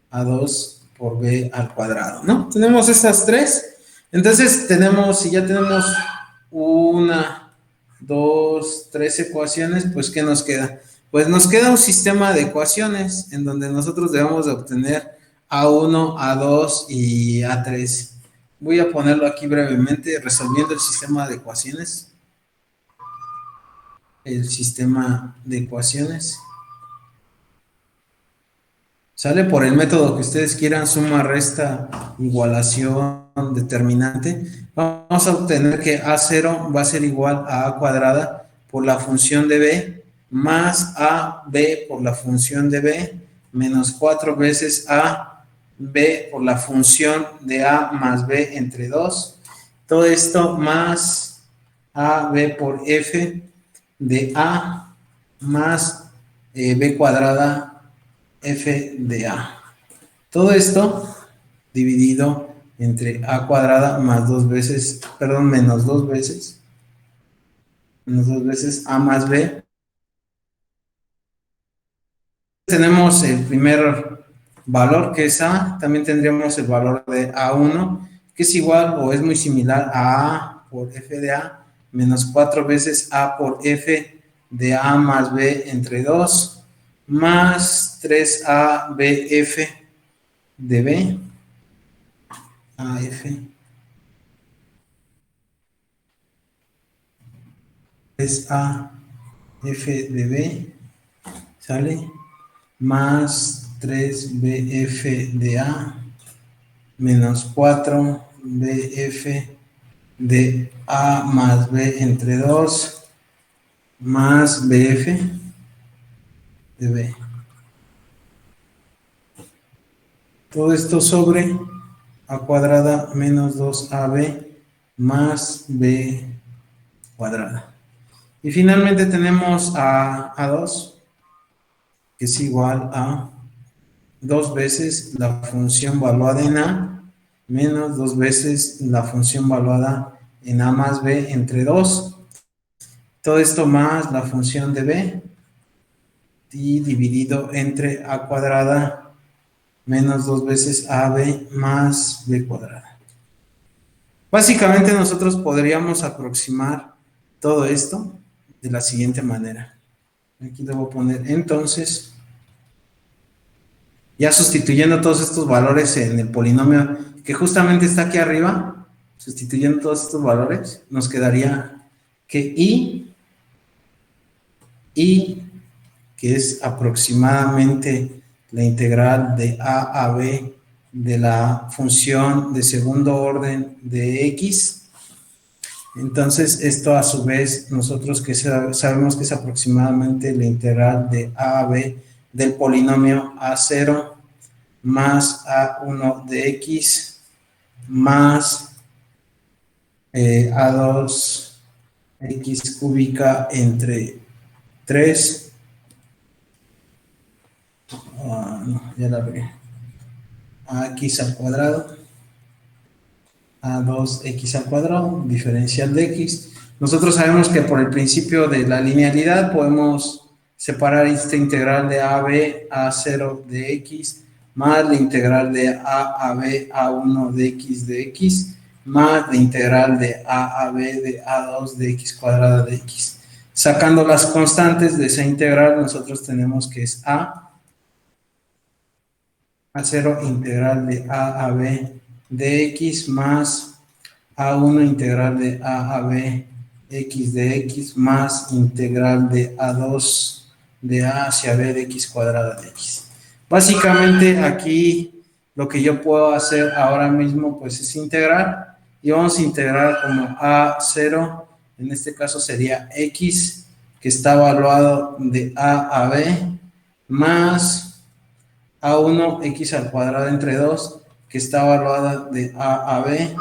A2 por b al cuadrado, ¿no? Tenemos estas 3. Entonces tenemos, si ya tenemos 1, 2, 3 ecuaciones, pues ¿qué nos queda? Pues nos queda un sistema de ecuaciones en donde nosotros debemos de obtener A1, A2 y A3. Voy a ponerlo aquí brevemente, resolviendo el sistema de ecuaciones. El sistema de ecuaciones. Sale por el método que ustedes quieran, suma, resta, igualación, determinante. Vamos a obtener que A0 va a ser igual a A cuadrada por la función de B, más AB por la función de B, menos 4 veces AB por la función de A más B entre 2. Todo esto más AB por F de A más B cuadrada F de A. Todo esto dividido entre A cuadrada más 2 veces, perdón, menos 2 veces A más B. Tenemos el primer valor, que es A. También tendríamos el valor de A1, que es igual o es muy similar a A por F de A, menos 4 veces A por F de A más B entre 2, más 3ABF de B, AF, 3AF de B, ¿sale? Más 3BF de A, menos 4BF de A más B entre 2, más BF de B. Todo esto sobre a cuadrada menos 2ab más b cuadrada. Y finalmente tenemos a A2, que es igual a 2 veces la función valuada en A, menos 2 veces la función valuada en A más B entre 2. Todo esto más la función de B, y dividido entre A cuadrada menos 2 veces AB más B cuadrada. Básicamente nosotros podríamos aproximar todo esto de la siguiente manera. Aquí debo poner entonces, ya sustituyendo todos estos valores en el polinomio que justamente está aquí arriba, sustituyendo todos estos valores, nos quedaría que I, que es aproximadamente la integral de A a B de la función de segundo orden de X. Entonces, esto a su vez, nosotros que sabemos que es aproximadamente la integral de A a B del polinomio A0 más A1 de X más A2 X cúbica entre 3. No, ya la vi. AX al cuadrado. A2x al cuadrado, diferencial de x. Nosotros sabemos que por el principio de la linealidad podemos separar esta integral de a a b a 0 de x más la integral de a a b a 1 de x más la integral de a a b de a2 de x cuadrada de x. Sacando las constantes de esa integral, nosotros tenemos que es a 0 integral de a a b de x más a1 integral de a a b x de x más integral de a2 de a hacia b de x cuadrada de x. Básicamente aquí lo que yo puedo hacer ahora mismo pues es integrar, y vamos a integrar como a0, en este caso sería x que está evaluado de a a b más a1 x al cuadrado entre 2 que está evaluada de A a B,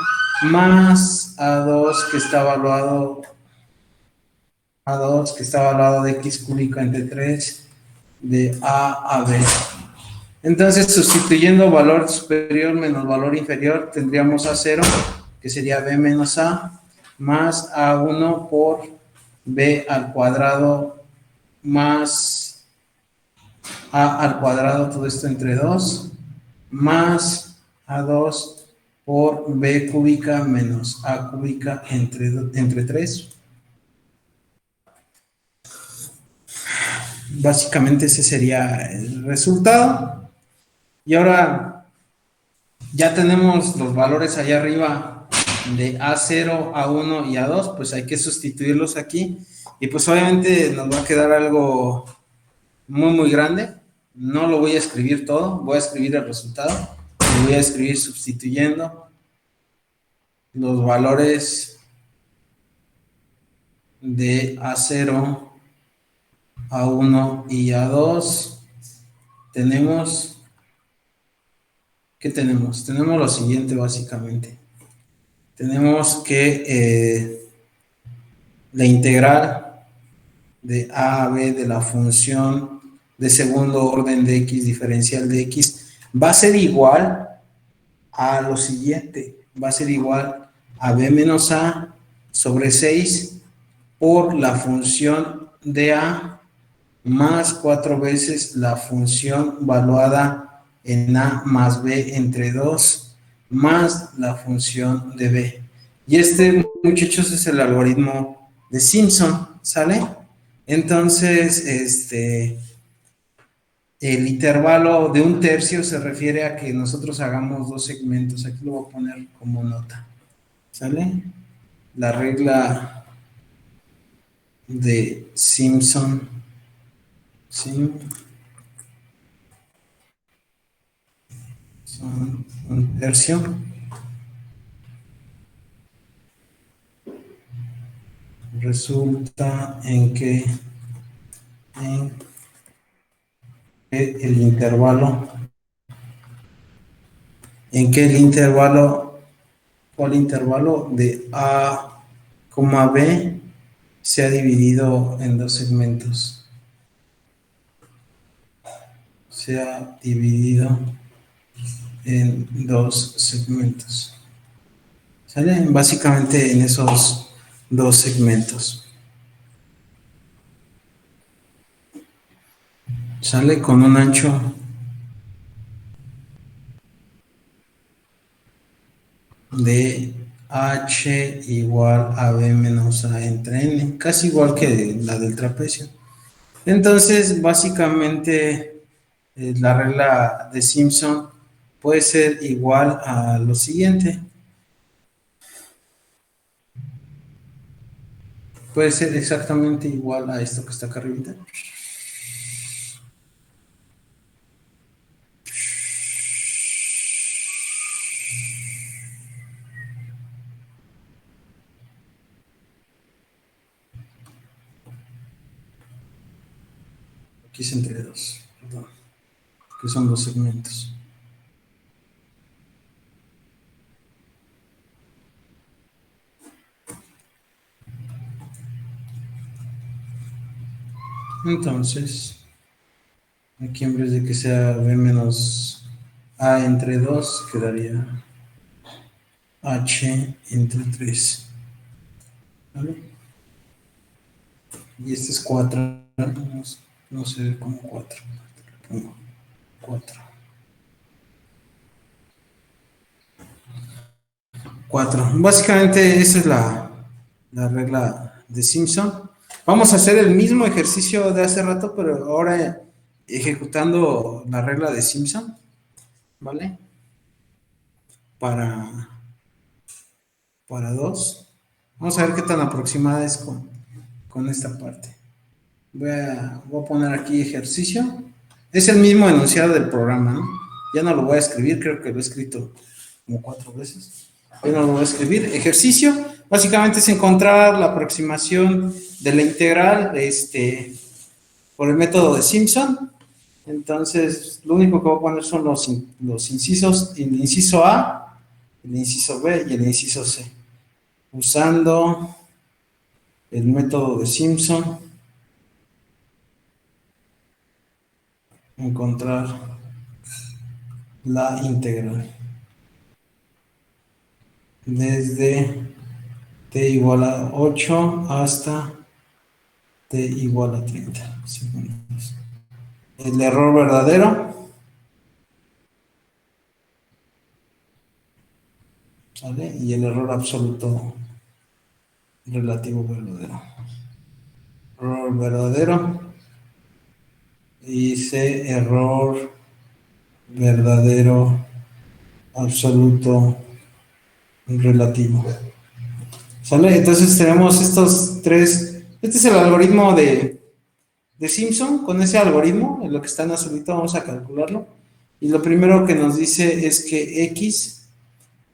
más A2 que está evaluado de X cúbica entre 3 de A a B. Entonces, sustituyendo valor superior menos valor inferior, tendríamos A0, que sería B menos A, más A1 por B al cuadrado más A al cuadrado, todo esto entre 2, más A2 por B cúbica menos A cúbica entre 3. Básicamente ese sería el resultado. Y ahora ya tenemos los valores allá arriba de A0, A1 y A2, pues hay que sustituirlos aquí. Y pues obviamente nos va a quedar algo muy grande. No lo voy a escribir todo, voy a escribir el resultado. Voy a escribir sustituyendo los valores de A0, A1 y A2. ¿Qué tenemos? Tenemos lo siguiente básicamente. Tenemos que la integral de A a B de la función de segundo orden de X, diferencial de X, va a ser igual a lo siguiente, va a ser igual a B menos A sobre 6 por la función de A más 4 veces la función valuada en A más B entre 2 más la función de B. Y este, muchachos, es el algoritmo de Simpson, ¿sale? Entonces, el intervalo de 1/3 se refiere a que nosotros hagamos 2 segmentos. Aquí lo voy a poner como nota. ¿Sale? La regla de Simpson. Son 1/3. Resulta en que el intervalo en que el intervalo de A, B se ha dividido en dos segmentos. Se ha dividido en dos segmentos. ¿Sale? Básicamente en esos dos segmentos. Sale con un ancho de H igual a B menos A entre N, casi igual que la del trapecio. Entonces, básicamente, la regla de Simpson puede ser igual a lo siguiente. Puede ser exactamente igual a esto que está acá arriba. Aquí es entre dos, perdón, que son dos segmentos. Entonces, aquí en vez de que sea B menos A entre 2, quedaría H entre 3. ¿Vale? Y este es 4. No sé cómo 4. Pongo 4. 4. Básicamente esa es la regla de Simpson. Vamos a hacer el mismo ejercicio de hace rato, pero ahora ejecutando la regla de Simpson, ¿vale? Para 2. Vamos a ver qué tan aproximada es con esta parte. Voy a poner aquí ejercicio. Es el mismo enunciado del programa, ¿no? Ya no lo voy a escribir, creo que lo he escrito como 4 veces. Ya no lo voy a escribir. Ejercicio, básicamente es encontrar la aproximación de la integral por el método de Simpson. Entonces, lo único que voy a poner son los incisos, el inciso A, el inciso B y el inciso C. Usando el método de Simpson, encontrar la integral desde t igual a 8 hasta t igual a 30 segundos. El error verdadero, ¿vale? Y el error absoluto relativo verdadero. Error verdadero y C, error verdadero absoluto relativo. ¿Sale? Entonces tenemos estos tres. Este es el algoritmo de Simpson. Con ese algoritmo, en lo que está en azulito, vamos a calcularlo. Y lo primero que nos dice es que X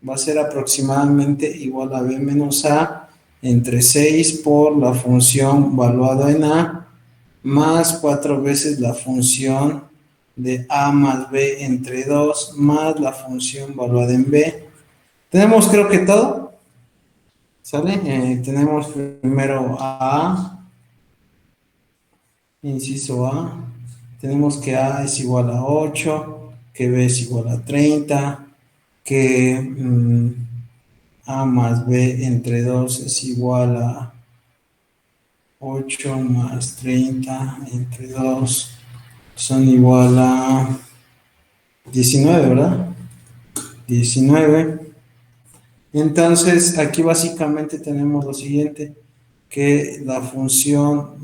va a ser aproximadamente igual a B menos A entre 6 por la función valuada en A más 4 veces la función de A más B entre 2 más la función valuada en B. Tenemos creo que todo. ¿Sale? Tenemos primero A, inciso A. Tenemos que A es igual a 8, que B es igual a 30, que A más B entre 2 es igual a 8 más 30 entre 2 son igual a 19, ¿verdad? 19. Entonces, aquí básicamente tenemos lo siguiente, que la función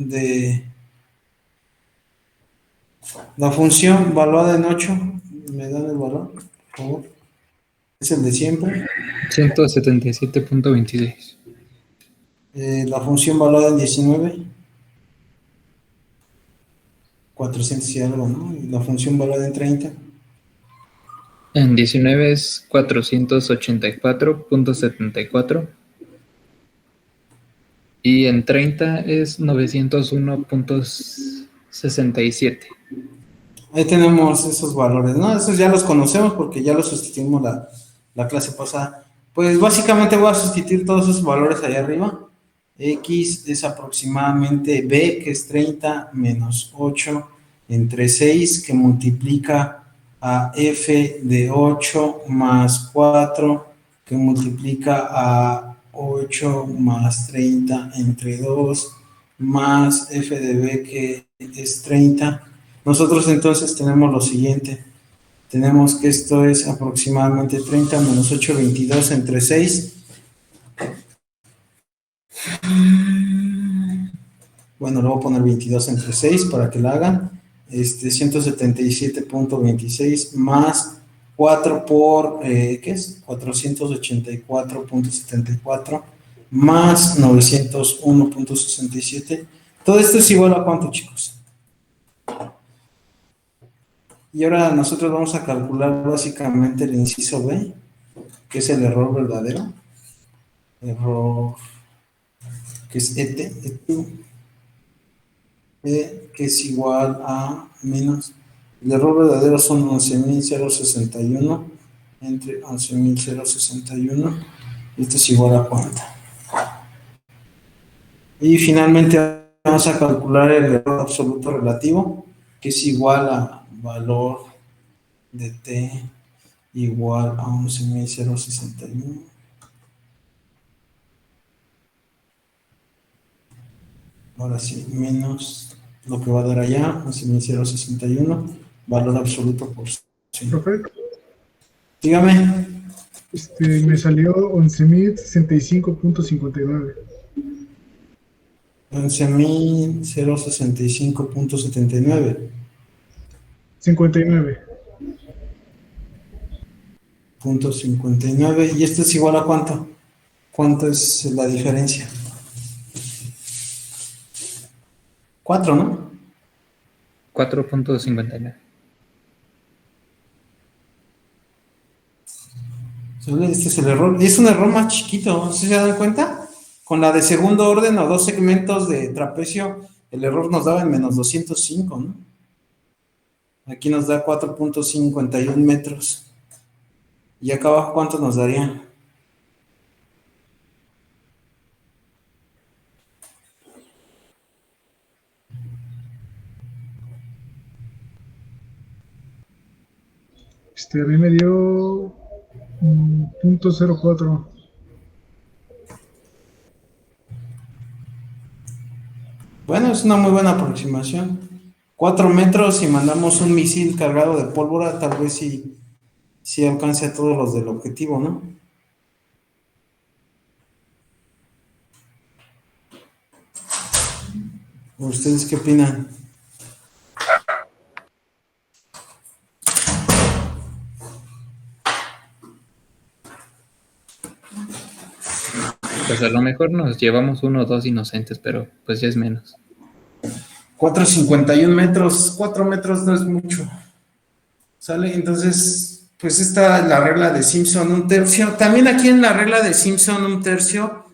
valuada en 8, ¿me dan el valor, por favor? Es el de siempre. 177.26. La función valuada en 19, 400 y algo, ¿no? Y la función valuada en 30. En 19 es 484.74 y en 30 es 901.67. Ahí tenemos esos valores, ¿no? Esos ya los conocemos porque ya los sustituimos la clase pasada. Pues básicamente voy a sustituir todos esos valores allá arriba. X es aproximadamente B, que es 30 menos 8 entre 6, que multiplica a F de 8 más 4, que multiplica a 8 más 30 entre 2, más F de B, que es 30. Nosotros entonces tenemos lo siguiente. Tenemos que esto es aproximadamente 30 menos 8, 22 entre 6. Bueno, le voy a poner 22 entre 6 para que la hagan. 177.26 más 4 por, ¿qué es? 484.74 más 901.67. Todo esto es igual a ¿cuánto, chicos? Y ahora nosotros vamos a calcular básicamente el inciso B, que es el error verdadero. Error, que es ET, que es igual a menos, el error verdadero son 11.061 entre 11.061, y esto es igual a ¿cuánto? Y finalmente vamos a calcular el error absoluto relativo, que es igual a valor de t igual a 11.061. Ahora sí, menos lo que va a dar allá, 11.061, valor absoluto por 100. Profe, Dígame. me salió 11.065.59. 11.065.79. 59. .59. ¿Y esto es igual a cuánto? ¿Cuánto es la diferencia? 4, ¿no? 4.59. Este es el error. Es un error más chiquito, ¿sí se dan cuenta? Con la de segundo orden o dos segmentos de trapecio, el error nos daba en menos 205, ¿no? Aquí nos da 4.51 metros. ¿Y acá abajo cuánto nos daría? A mí me dio 0.04. Bueno, es una muy buena aproximación. 4 metros y mandamos un misil cargado de pólvora, tal vez sí alcance a todos los del objetivo, ¿no? ¿Ustedes qué opinan? Pues a lo mejor nos llevamos 1 o 2 inocentes, pero pues ya es menos. 4.51 metros, 4 metros no es mucho. ¿Sale? Entonces, pues esta es la regla de Simpson, un tercio. También aquí en la regla de Simpson, un tercio,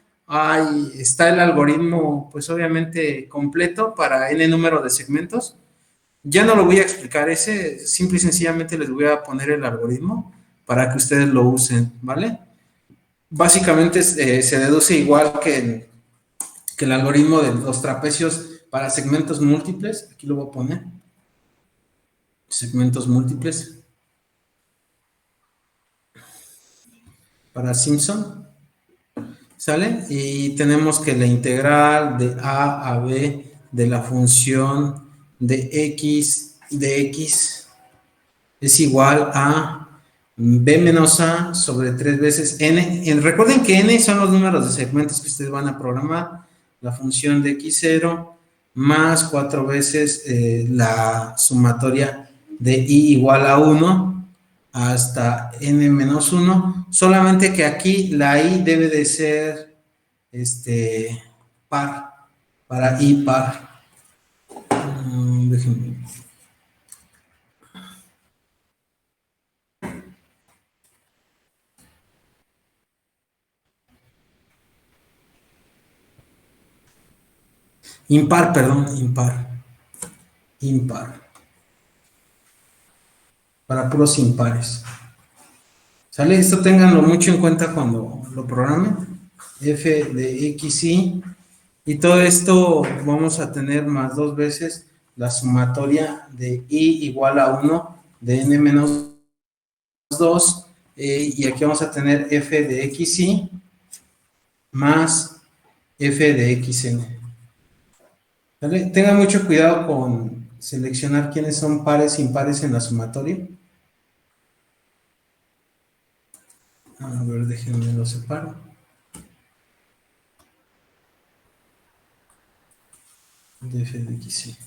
está el algoritmo, pues obviamente completo para n número de segmentos. Ya no lo voy a explicar ese, simple y sencillamente les voy a poner el algoritmo para que ustedes lo usen, ¿vale? Básicamente se deduce igual que el algoritmo de los trapecios para segmentos múltiples. Aquí lo voy a poner. Segmentos múltiples. Para Simpson. ¿Sale? Y tenemos que la integral de a a b de la función de x es igual a b menos a sobre 3 veces n. Recuerden que n son los números de segmentos que ustedes van a programar. La función de x0 más 4 veces la sumatoria de i igual a 1 hasta n menos 1. Solamente que aquí la i debe de ser par, para i par. Déjenme. Impar, perdón, impar. Impar. para puros impares. ¿Sale? Esto ténganlo mucho en cuenta cuando lo programen. F de x, y todo esto vamos a tener más 2 veces la sumatoria de i igual a 1 de n menos 2, y aquí vamos a tener f de x más f de xn. ¿Vale? Tengan mucho cuidado con seleccionar quiénes son pares e impares en la sumatoria. A ver, déjenme lo separo. De f de x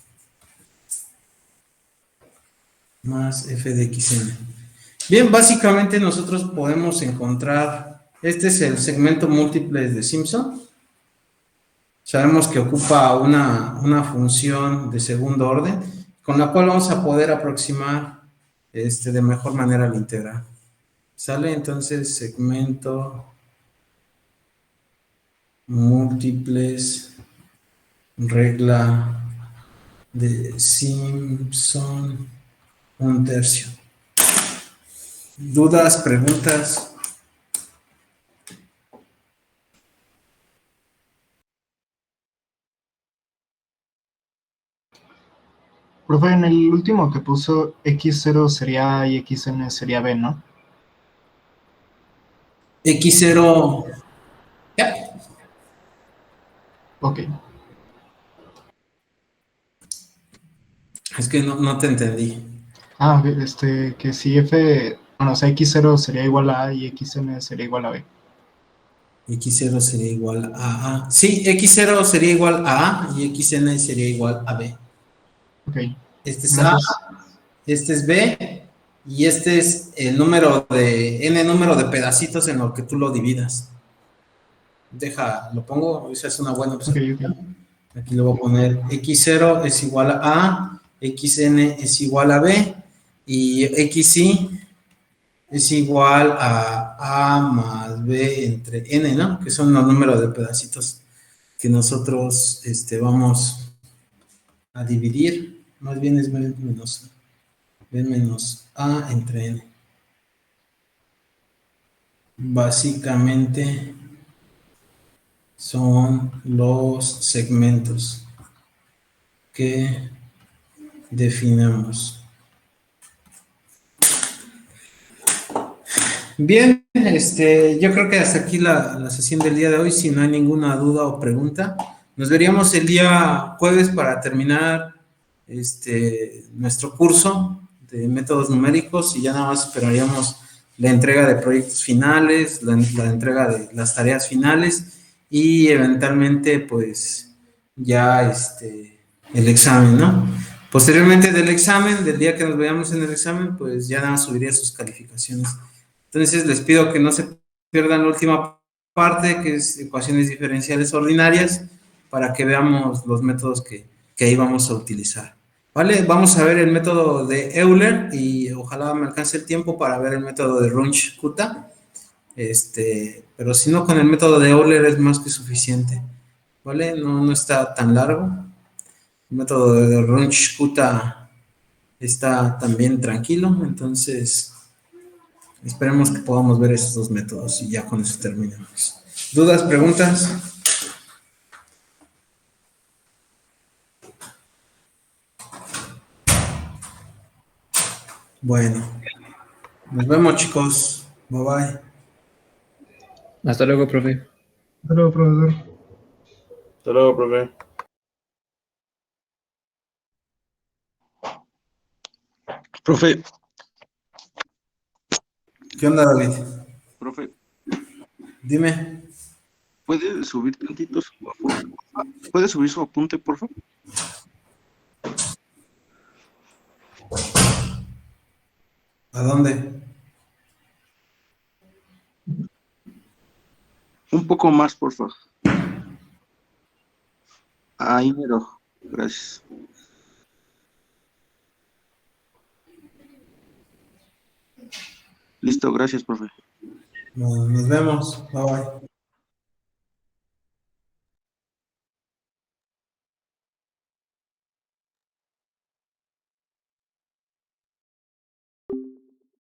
más f de xn. Bien, básicamente nosotros podemos encontrar, este es el segmento múltiples de Simpson. Sabemos que ocupa una función de segundo orden, con la cual vamos a poder aproximar de mejor manera la integral. ¿Sale? Entonces, segmento múltiples, regla de Simpson, 1/3. ¿Dudas, preguntas? Profe, en el último que puso x0 sería A y xn sería B, ¿no? X0. Ya. Ok. Es que no te entendí. Ah, que si f, bueno, o sea, x0 sería igual a A y xn sería igual a B. X0 sería igual a A. Sí, X0 sería igual a A y XN sería igual a B. Ok. Este es A, este es B, y este es el número de, n número de pedacitos en lo que tú lo dividas. Lo pongo, esa es una buena opción. Ok. Aquí le voy a poner X0 es igual a A, XN es igual a B, y XY es igual a más B entre N, ¿no? Que son los números de pedacitos que nosotros vamos a dividir. Más bien es B menos A entre N. Básicamente son los segmentos que definamos. Bien, yo creo que hasta aquí la sesión del día de hoy. Si no hay ninguna duda o pregunta, nos veríamos el día jueves para terminar nuestro curso de métodos numéricos, y ya nada más esperaríamos la entrega de proyectos finales, la entrega de las tareas finales, y eventualmente pues ya el examen, ¿no? Posteriormente del examen, del día que nos veamos en el examen, pues ya nada más subiría sus calificaciones. Entonces les pido que no se pierdan la última parte, que es ecuaciones diferenciales ordinarias, para que veamos los métodos que ahí vamos a utilizar. ¿Vale? Vamos a ver el método de Euler, y ojalá me alcance el tiempo para ver el método de Runge-Kutta. Pero si no, con el método de Euler es más que suficiente. ¿Vale? No está tan largo. El método de Runge-Kutta está también tranquilo, entonces esperemos que podamos ver estos dos métodos y ya con eso terminamos. ¿Dudas, preguntas? Bueno, nos vemos, chicos. Bye bye. Hasta luego, profe. Hasta luego, profesor. Hasta luego, profe. Profe, ¿Qué onda, David? Profe, Dime. ¿puede subir tantito su apunte? ¿Puede subir su apunte, por favor? ¿A dónde? Un poco más, por favor. Ahí, mero. Gracias. Listo, gracias, profe. Nos vemos. Bye bye.